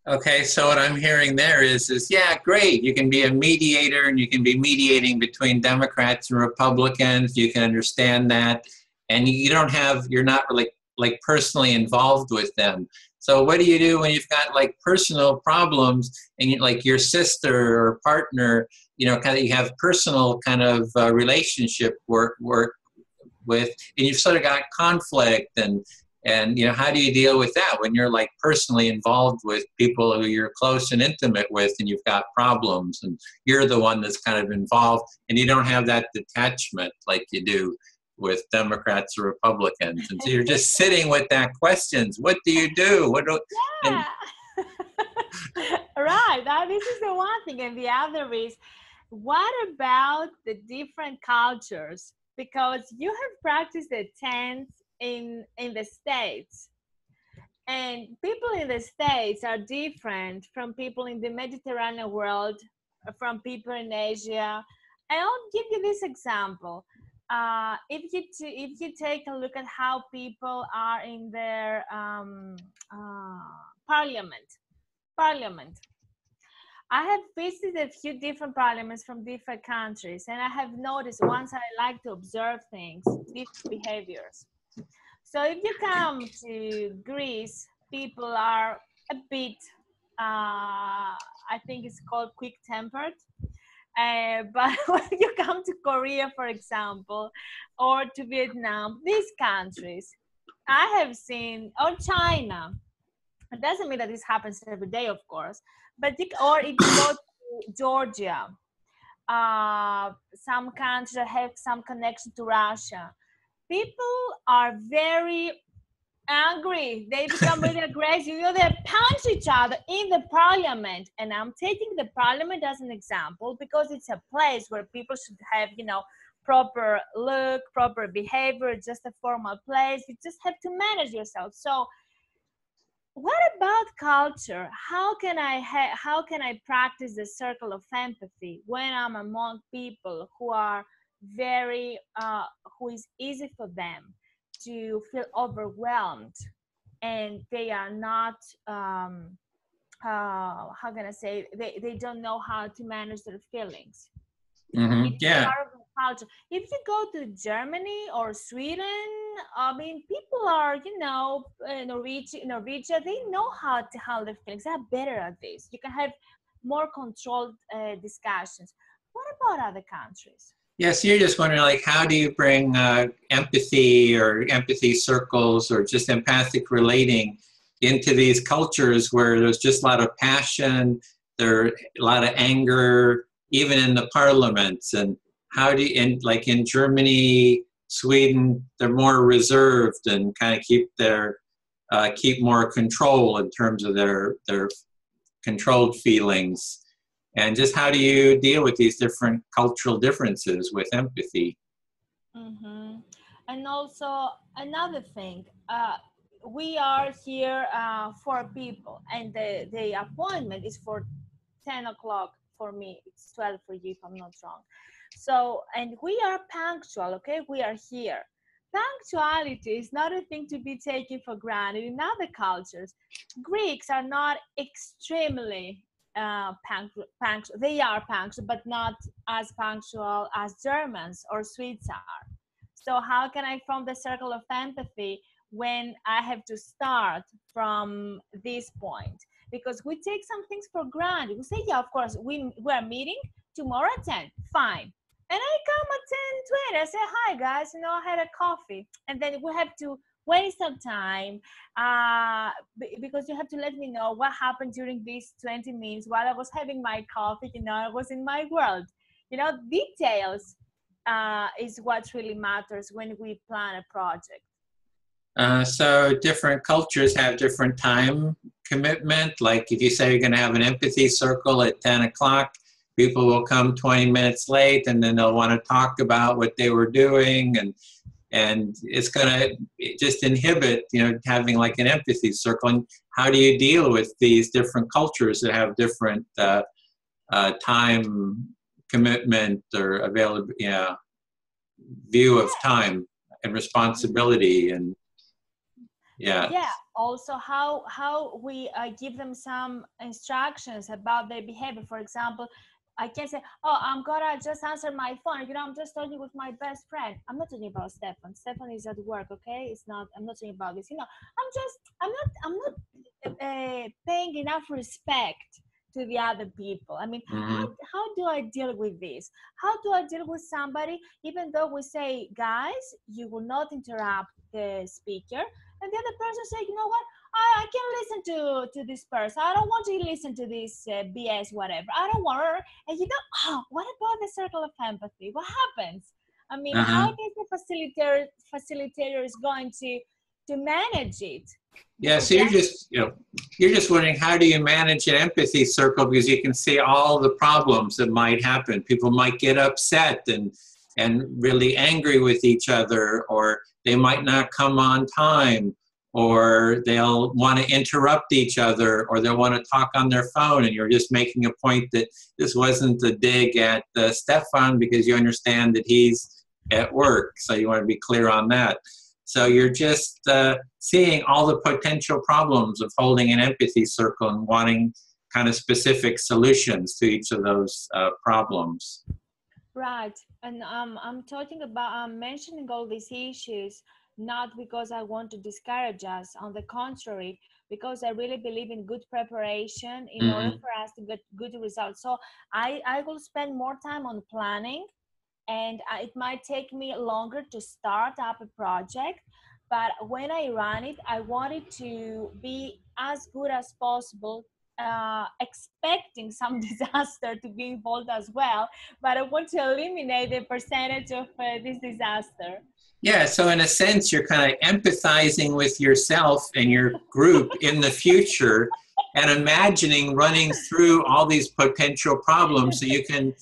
Okay, so what I'm hearing there is yeah, great. You can be a mediator and you can be mediating between Democrats and Republicans. You can understand that. And you're not really like personally involved with them. So what do you do when you've got like personal problems and like your sister or partner, kind of you have personal kind of relationship work with, and you've sort of got conflict and how do you deal with that when you're like personally involved with people who you're close and intimate with and you've got problems and you're the one that's kind of involved and you don't have that detachment like you do with Democrats or Republicans. And so you're just sitting with that questions. What do you do? Yeah. Right. This is the one thing. And the other is, what about the different cultures? Because you have practiced the tense in the States. And people in the States are different from people in the Mediterranean world, from people in Asia. And I'll give you this example. If you take a look at how people are in their parliament. I have visited a few different parliaments from different countries, and I have noticed once I like to observe things, different behaviors. So if you come to Greece, people are a bit, I think it's called quick-tempered. But when you come to Korea, for example, or to Vietnam, these countries, I have seen, or China, it doesn't mean that this happens every day, of course, but or if you go to Georgia, some countries that have some connection to Russia, people are very angry. They become really aggressive. You know, they punch each other in the parliament. And I'm taking the parliament as an example because it's a place where people should have, you know, proper look, proper behavior, just a formal place. You just have to manage yourself. So what about culture? How can I practice the circle of empathy when I'm among people who are very who is easy for them to feel overwhelmed, and they are not how can I say, they don't know how to manage their feelings. It's Yeah. part of the culture. If you go to Germany or Sweden, I mean, people are, you know, Norwegia, they know how to handle their feelings. They're better at this. You can have more controlled discussions. What about other countries? Yes, you're just wondering, like, how do you bring empathy or empathy circles or just empathic relating into these cultures where there's just a lot of passion, there's a lot of anger, even in the parliaments? And how do you, like in Germany, Sweden, they're more reserved and kind of keep more control in terms of their controlled feelings. And just how do you deal with these different cultural differences with empathy? Mm-hmm. And also another thing, we are here for people, and the appointment is for 10 o'clock for me. It's 12 for you if I'm not wrong. So, and we are punctual, okay? We are here. Punctuality is not a thing to be taken for granted in other cultures. Greeks are not extremely punctual. They are punctual, but not as punctual as Germans or Swedes are. So how can I form the circle of empathy when I have to start from this point? Because we take some things for granted. We say, yeah, of course, we're meeting tomorrow at 10, fine. And I come at 10:20, I say, hi guys, you know, I had a coffee. And then we have to waste some time because you have to let me know what happened during these 20 minutes while I was having my coffee. You know, I was in my world. You know, details is what really matters when we plan a project. So different cultures have different time commitment. Like if you say you're going to have an empathy circle at 10 o'clock, people will come 20 minutes late, and then they'll want to talk about what they were doing, and it's going to just inhibit, you know, having like an empathy circle. And how do you deal with these different cultures that have different time commitment or available, view of time and responsibility? And yeah. Also how we give them some instructions about their behavior. For example, I can say, oh, I'm gonna just answer my phone, you know, I'm just talking with my best friend. I'm not talking about Stefan. Stefan is at work, okay? I'm not talking about this, you know. I'm not paying enough respect to the other people. I mean, how do I deal with this? How do I deal with somebody, even though we say, guys, you will not interrupt the speaker, and the other person say, you know what, I can listen to this person. I don't want to listen to this BS, whatever. I don't want her. And you know, what about the circle of empathy? What happens? I mean, how is the facilitator is going to manage it? Yeah, so you're just wondering, how do you manage an empathy circle, because you can see all the problems that might happen. People might get upset and really angry with each other, or they might not come on time, or they'll want to interrupt each other, or they'll want to talk on their phone, and you're just making a point that this wasn't a dig at Stefan because you understand that he's at work, so you want to be clear on that. So you're just seeing all the potential problems of holding an empathy circle and wanting kind of specific solutions to each of those problems. Right, and I'm talking about, I'm mentioning all these issues not because I want to discourage us. On the contrary, because I really believe in good preparation in order for us to get good results. So I will spend more time on planning, and it might take me longer to start up a project. But when I run it, I want it to be as good as possible, expecting some disaster to be involved as well. But I want to eliminate the percentage of this disaster. Yeah, so in a sense, you're kind of empathizing with yourself and your group in the future and imagining running through all these potential problems so you can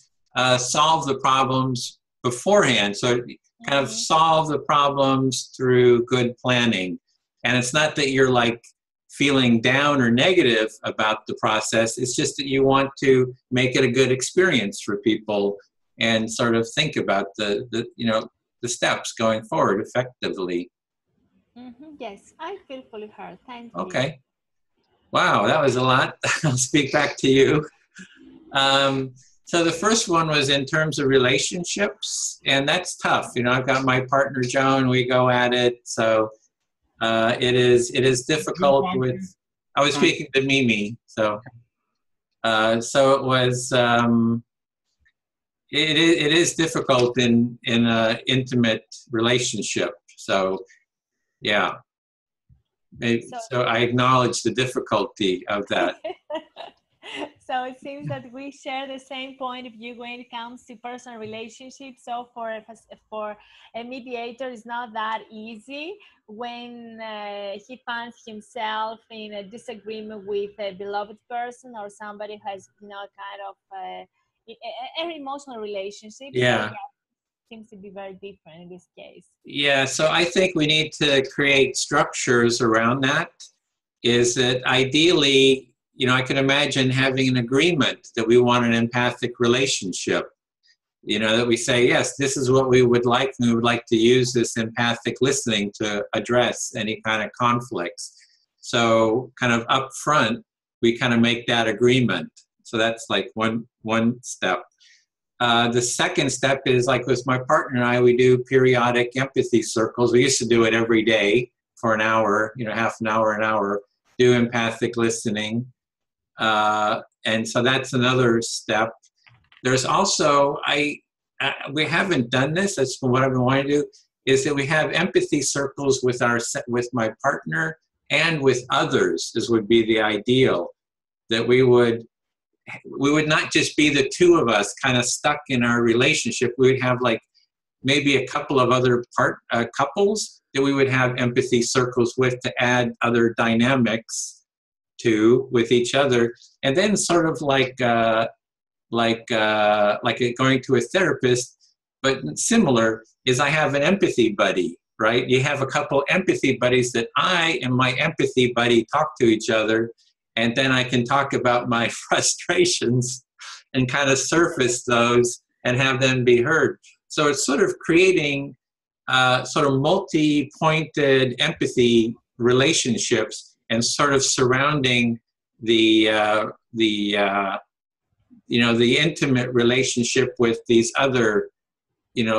solve the problems beforehand. So kind of solve the problems through good planning. And it's not that you're like feeling down or negative about the process. It's just that you want to make it a good experience for people and sort of think about the steps going forward effectively. Yes, I feel fully heard. Thank you. Okay. Wow, that was a lot. I'll speak back to you. So the first one was in terms of relationships, and that's tough. You know, I've got my partner Joan. We go at it. So it is difficult with. I was speaking to Mimi. So it was. It is difficult in an intimate relationship. So, yeah. So I acknowledge the difficulty of that. So it seems that we share the same point of view when it comes to personal relationships. So for a mediator, it's not that easy when he finds himself in a disagreement with a beloved person or somebody who has, kind of an emotional relationship. Yeah. So, seems to be very different in this case. Yeah, so I think we need to create structures around that. Is that ideally, I can imagine having an agreement that we want an empathic relationship. That we say, yes, this is what we would like, and we would like to use this empathic listening to address any kind of conflicts. So kind of up front, we kind of make that agreement. So that's like one step. The second step is like with my partner and I, we do periodic empathy circles. We used to do it every day for an hour, half an hour, do empathic listening. And so that's another step. There's also, we haven't done this, that's what I've been wanting to do, is that we have empathy circles with my partner and with others. This would be the ideal, that we would not just be the two of us kind of stuck in our relationship. We would have like maybe a couple of other couples that we would have empathy circles with to add other dynamics to with each other. And then sort of like going to a therapist, but similar is I have an empathy buddy, right? You have a couple empathy buddies that I and my empathy buddy talk to each other. And then I can talk about my frustrations and kind of surface those and have them be heard. So it's sort of creating sort of multi-pointed empathy relationships and sort of surrounding the intimate relationship with these other,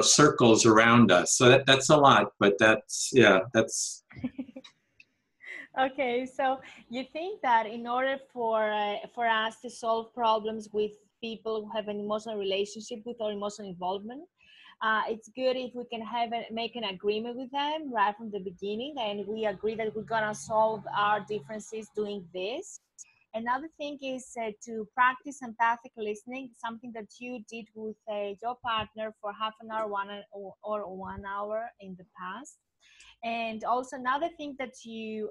circles around us. So that's a lot, but that's. Okay, so you think that in order for us to solve problems with people who have an emotional relationship with or emotional involvement, it's good if we can make an agreement with them right from the beginning, and we agree that we're gonna solve our differences doing this. Another thing is to practice empathic listening, something that you did with your partner for half an hour, 1 hour in the past. And also another thing that you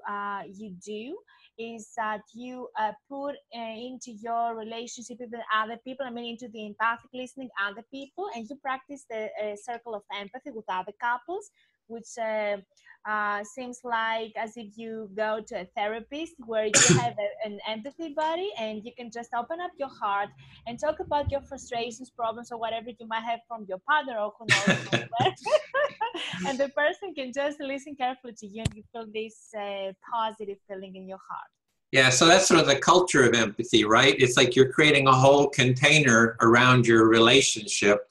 do is that you put into your relationship with other people, into the empathic listening other people, and you practice the circle of empathy with other couples, which seems like as if you go to a therapist where you have an empathy buddy, and you can just open up your heart and talk about your frustrations, problems, or whatever you might have from your partner or who knows from where. And the person can just listen carefully to you, and you feel this positive feeling in your heart. Yeah, so that's sort of the culture of empathy, right? It's like you're creating a whole container around your relationship.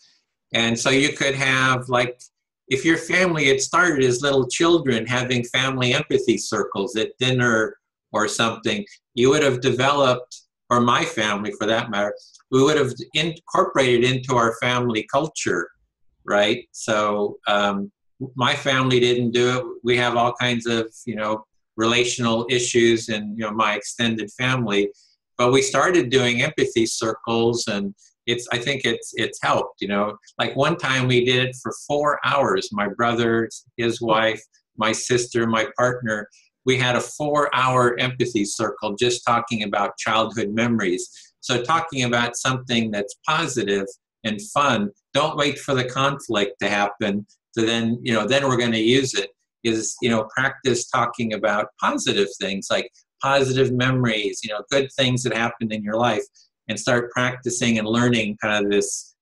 And so you could have, like, if your family had started as little children having family empathy circles at dinner or something, you would have developed, or my family for that matter, we would have incorporated into our family culture, right? So my family didn't do it. We have all kinds of, relational issues in, my extended family, but we started doing empathy circles, and I think it's helped, like one time we did it for 4 hours. My brother, his wife, my sister, my partner, we had a 4-hour empathy circle just talking about childhood memories. So talking about something that's positive and fun. Don't wait for the conflict to happen to then we're going to use it. Is, practice talking about positive things, like positive memories, good things that happened in your life, and start practicing and learning kind of this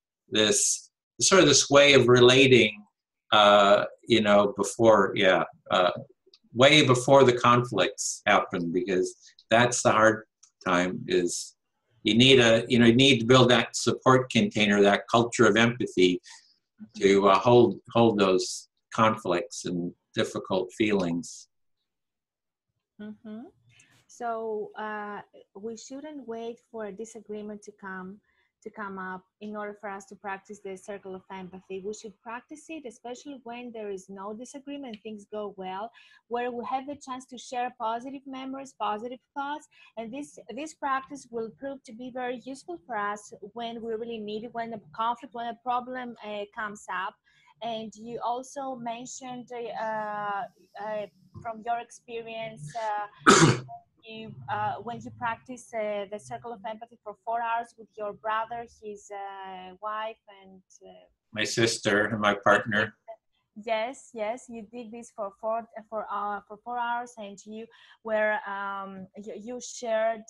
sort of this way of relating, before, way before the conflicts happen, because that's the hard time. Is you need to build that support container, that culture of empathy, to hold those conflicts and difficult feelings. Mm-hmm. So we shouldn't wait for a disagreement to come up in order for us to practice the circle of empathy. We should practice it, especially when there is no disagreement, things go well, where we have the chance to share positive memories, positive thoughts, and this practice will prove to be very useful for us when we really need it, when a conflict, when a problem comes up. And you also mentioned from your experience, when you practice the circle of empathy for 4 hours with your brother, his wife, and my sister and my partner. Yes, you did this for 4 hours, and you were you shared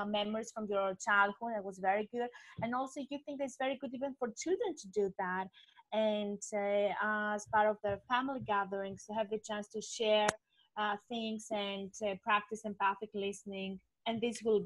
memories from your childhood. It was very good, and also you think it's very good even for children to do that, and as part of their family gatherings, to have the chance to share things and practice empathic listening, and this will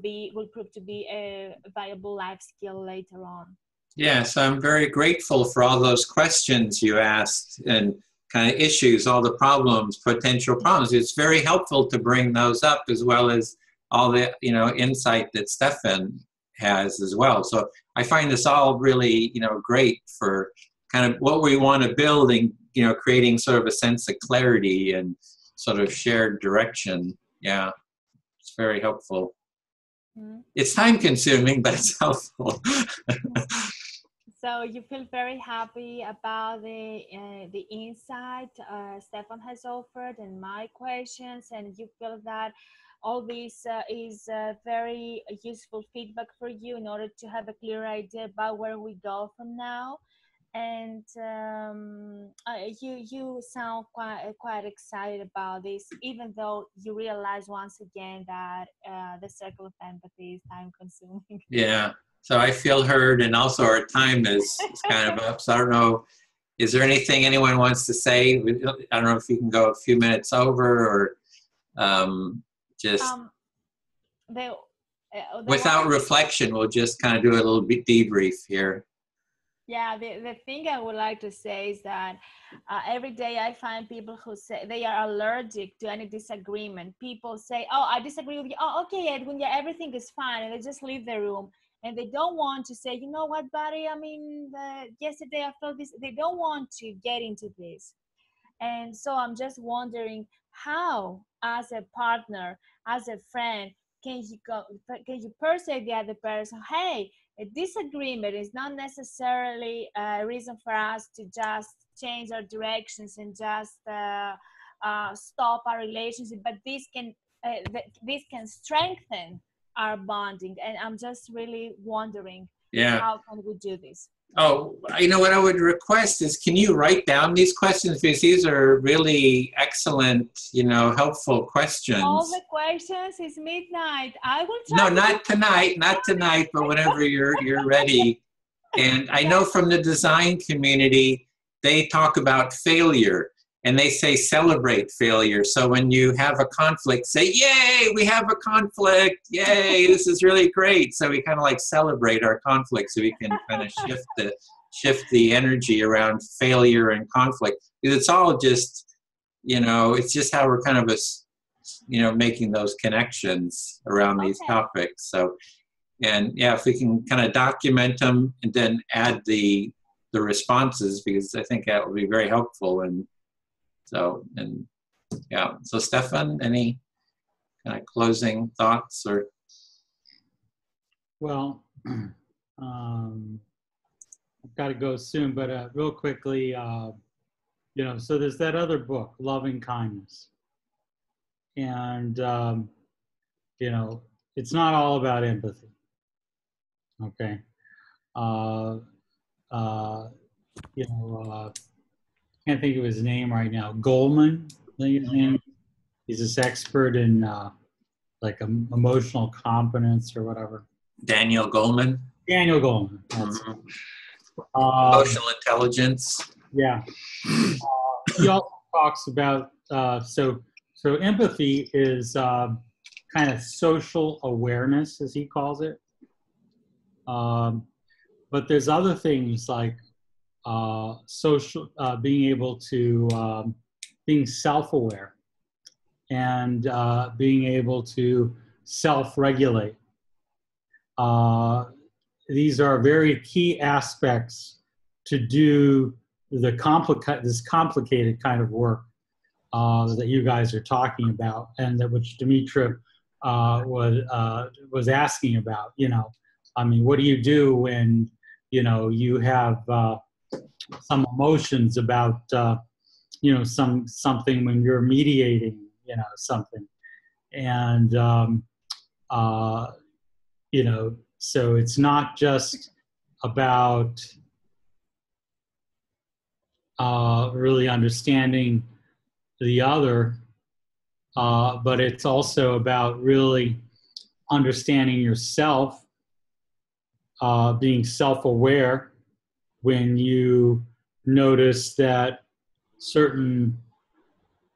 prove to be a valuable life skill later on. Yes, I'm very grateful for all those questions you asked and kind of issues, all the problems, potential problems. It's very helpful to bring those up, as well as all the insight that Stefan has as well. So I find this all really great for kind of what we want to build, and creating sort of a sense of clarity and sort of shared direction. Yeah, it's very helpful. Mm-hmm. It's time consuming, but it's helpful. So you feel very happy about the insight Stefan has offered and my questions, and you feel that all this is very useful feedback for you in order to have a clear idea about where we go from now. And you sound quite excited about this, even though you realize once again that the circle of empathy is time consuming. Yeah. So I feel heard, and also our time is kind of up. So I don't know, is there anything anyone wants to say? I don't know if you can go a few minutes over, or just without reflection, we'll just kind of do a little bit debrief here. Yeah, the thing I would like to say is that every day I find people who say they are allergic to any disagreement. People say, oh, I disagree with you. Oh, okay, Edwin, yeah, everything is fine. And they just leave the room. And they don't want to say, you know what, buddy, I mean, yesterday I felt this. They don't want to get into this. And so I'm just wondering how, as a partner, as a friend, can you persuade the other person, hey, a disagreement is not necessarily a reason for us to just change our directions and just stop our relationship, but this can strengthen our bonding. And I'm just really wondering, how can we do this? Oh, you know what I would request is, can you write down these questions, because these are really excellent, helpful questions. All the questions is midnight. I will No, try. not tonight, but whenever you're ready. And I know from the design community, they talk about failure, and they say celebrate failure. So when you have a conflict, say, yay, we have a conflict. Yay, this is really great. So we kind of like celebrate our conflict, so we can kind of shift the energy around failure and conflict. Because it's all just, it's just how we're kind of, making those connections around these topics. So, and yeah, if we can kind of document them and then add the responses, because I think that will be very helpful. So Stefan, any kind of closing thoughts or? Well, I've got to go soon, but real quickly, so there's that other book, Loving Kindness. And, it's not all about empathy. Okay. Can't think of his name right now. Goleman, I think his name. He's this expert in like emotional competence or whatever. Daniel Goleman. Daniel Goleman. That's emotional intelligence. Yeah. He also talks about so empathy is kind of social awareness, as he calls it. But there's other things like being able to being self-aware and being able to self-regulate. These are very key aspects to do this complicated kind of work that you guys are talking about, and that which Dimitra was asking about. What do you do when you have some emotions about something when you're mediating something, and so it's not just about really understanding the other, but it's also about really understanding yourself, being self-aware when you notice that certain,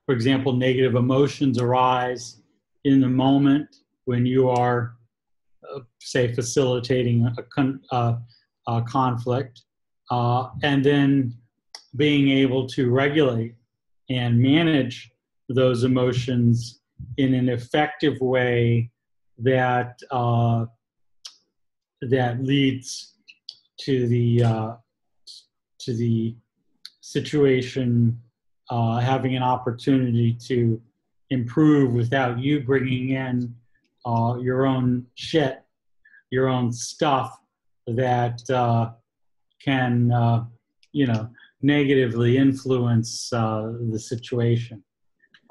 for example, negative emotions arise in the moment when you are, say, facilitating a conflict, and then being able to regulate and manage those emotions in an effective way that that leads to the situation having an opportunity to improve without you bringing in your own shit, your own stuff that can negatively influence the situation.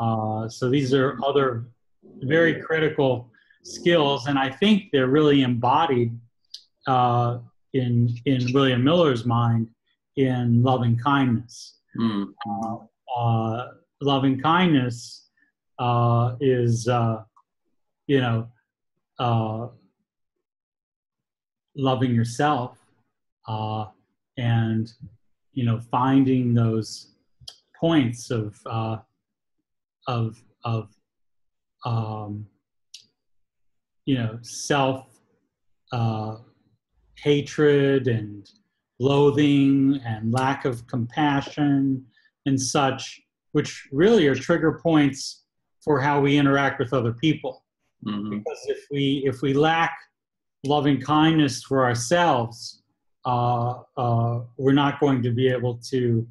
So these are other very critical skills, and I think they're really embodied in William Miller's mind in Loving Kindness. Loving Kindness is loving yourself and finding those points of self hatred and loathing and lack of compassion and such, which really are trigger points for how we interact with other people. Mm-hmm. Because if we lack loving kindness for ourselves, we're not going to be able to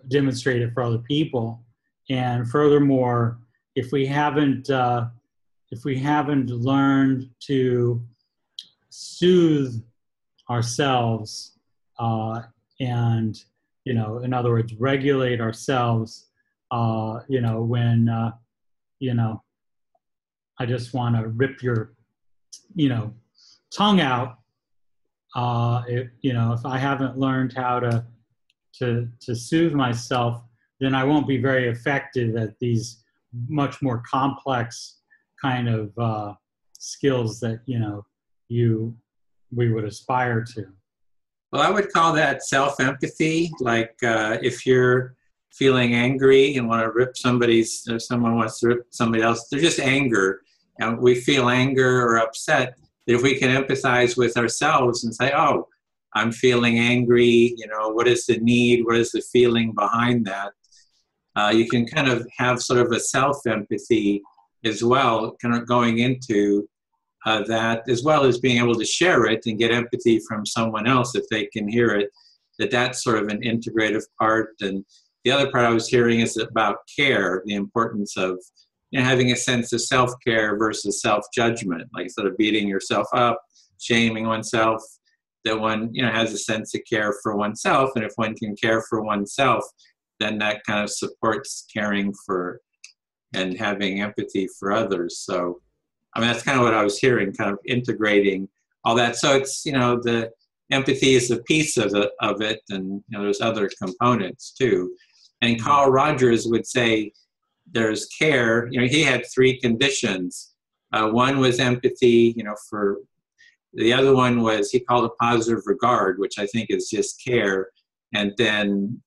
demonstrate it for other people. And furthermore, if we haven't learned to soothe ourselves and in other words, regulate ourselves, when I just want to rip your tongue out, if I haven't learned how to soothe myself, then I won't be very effective at these much more complex kind of skills that we would aspire to. Well, I would call that self-empathy. Like if you're feeling angry and want to rip or someone wants to rip somebody else, they're just anger. And we feel anger or upset. If we can empathize with ourselves and say, oh, I'm feeling angry, what is the need? What is the feeling behind that? You can kind of have sort of a self-empathy as well, kind of going into that, as well as being able to share it and get empathy from someone else if they can hear it, that's sort of an integrative part. And the other part I was hearing is about care, the importance of having a sense of self-care versus self-judgment, like sort of beating yourself up, shaming oneself, that one has a sense of care for oneself. And if one can care for oneself, then that kind of supports caring for and having empathy for others. So I mean, that's kind of what I was hearing, kind of integrating all that. So it's, the empathy is a piece of it, and there's other components too. And Carl Rogers would say there's care. He had 3 conditions. One was empathy, for the other one was, he called it positive regard, which I think is just care. And then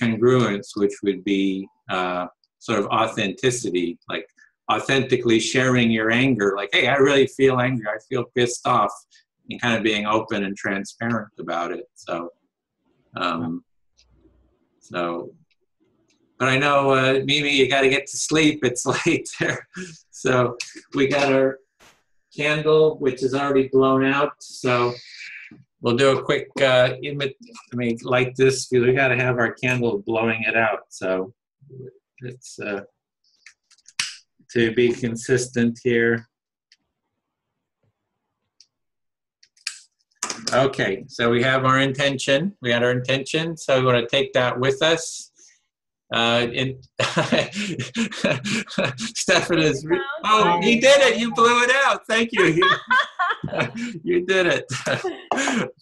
congruence, which would be sort of authenticity, like authentically sharing your anger, like, hey, I really feel angry, I feel pissed off, and kind of being open and transparent about it. So, but I know, Mimi, you got to get to sleep. It's late there. So we got our candle, which is already blown out. So we'll do a quick light this, because we got to have our candle blowing it out. So it's to be consistent here. Okay, so we have our intention. We had our intention, so we want to take that with us. Stefan is, oh, he did it. You blew it out. Thank you. You did it.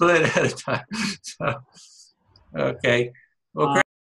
Blew it at a time. So, okay. Well,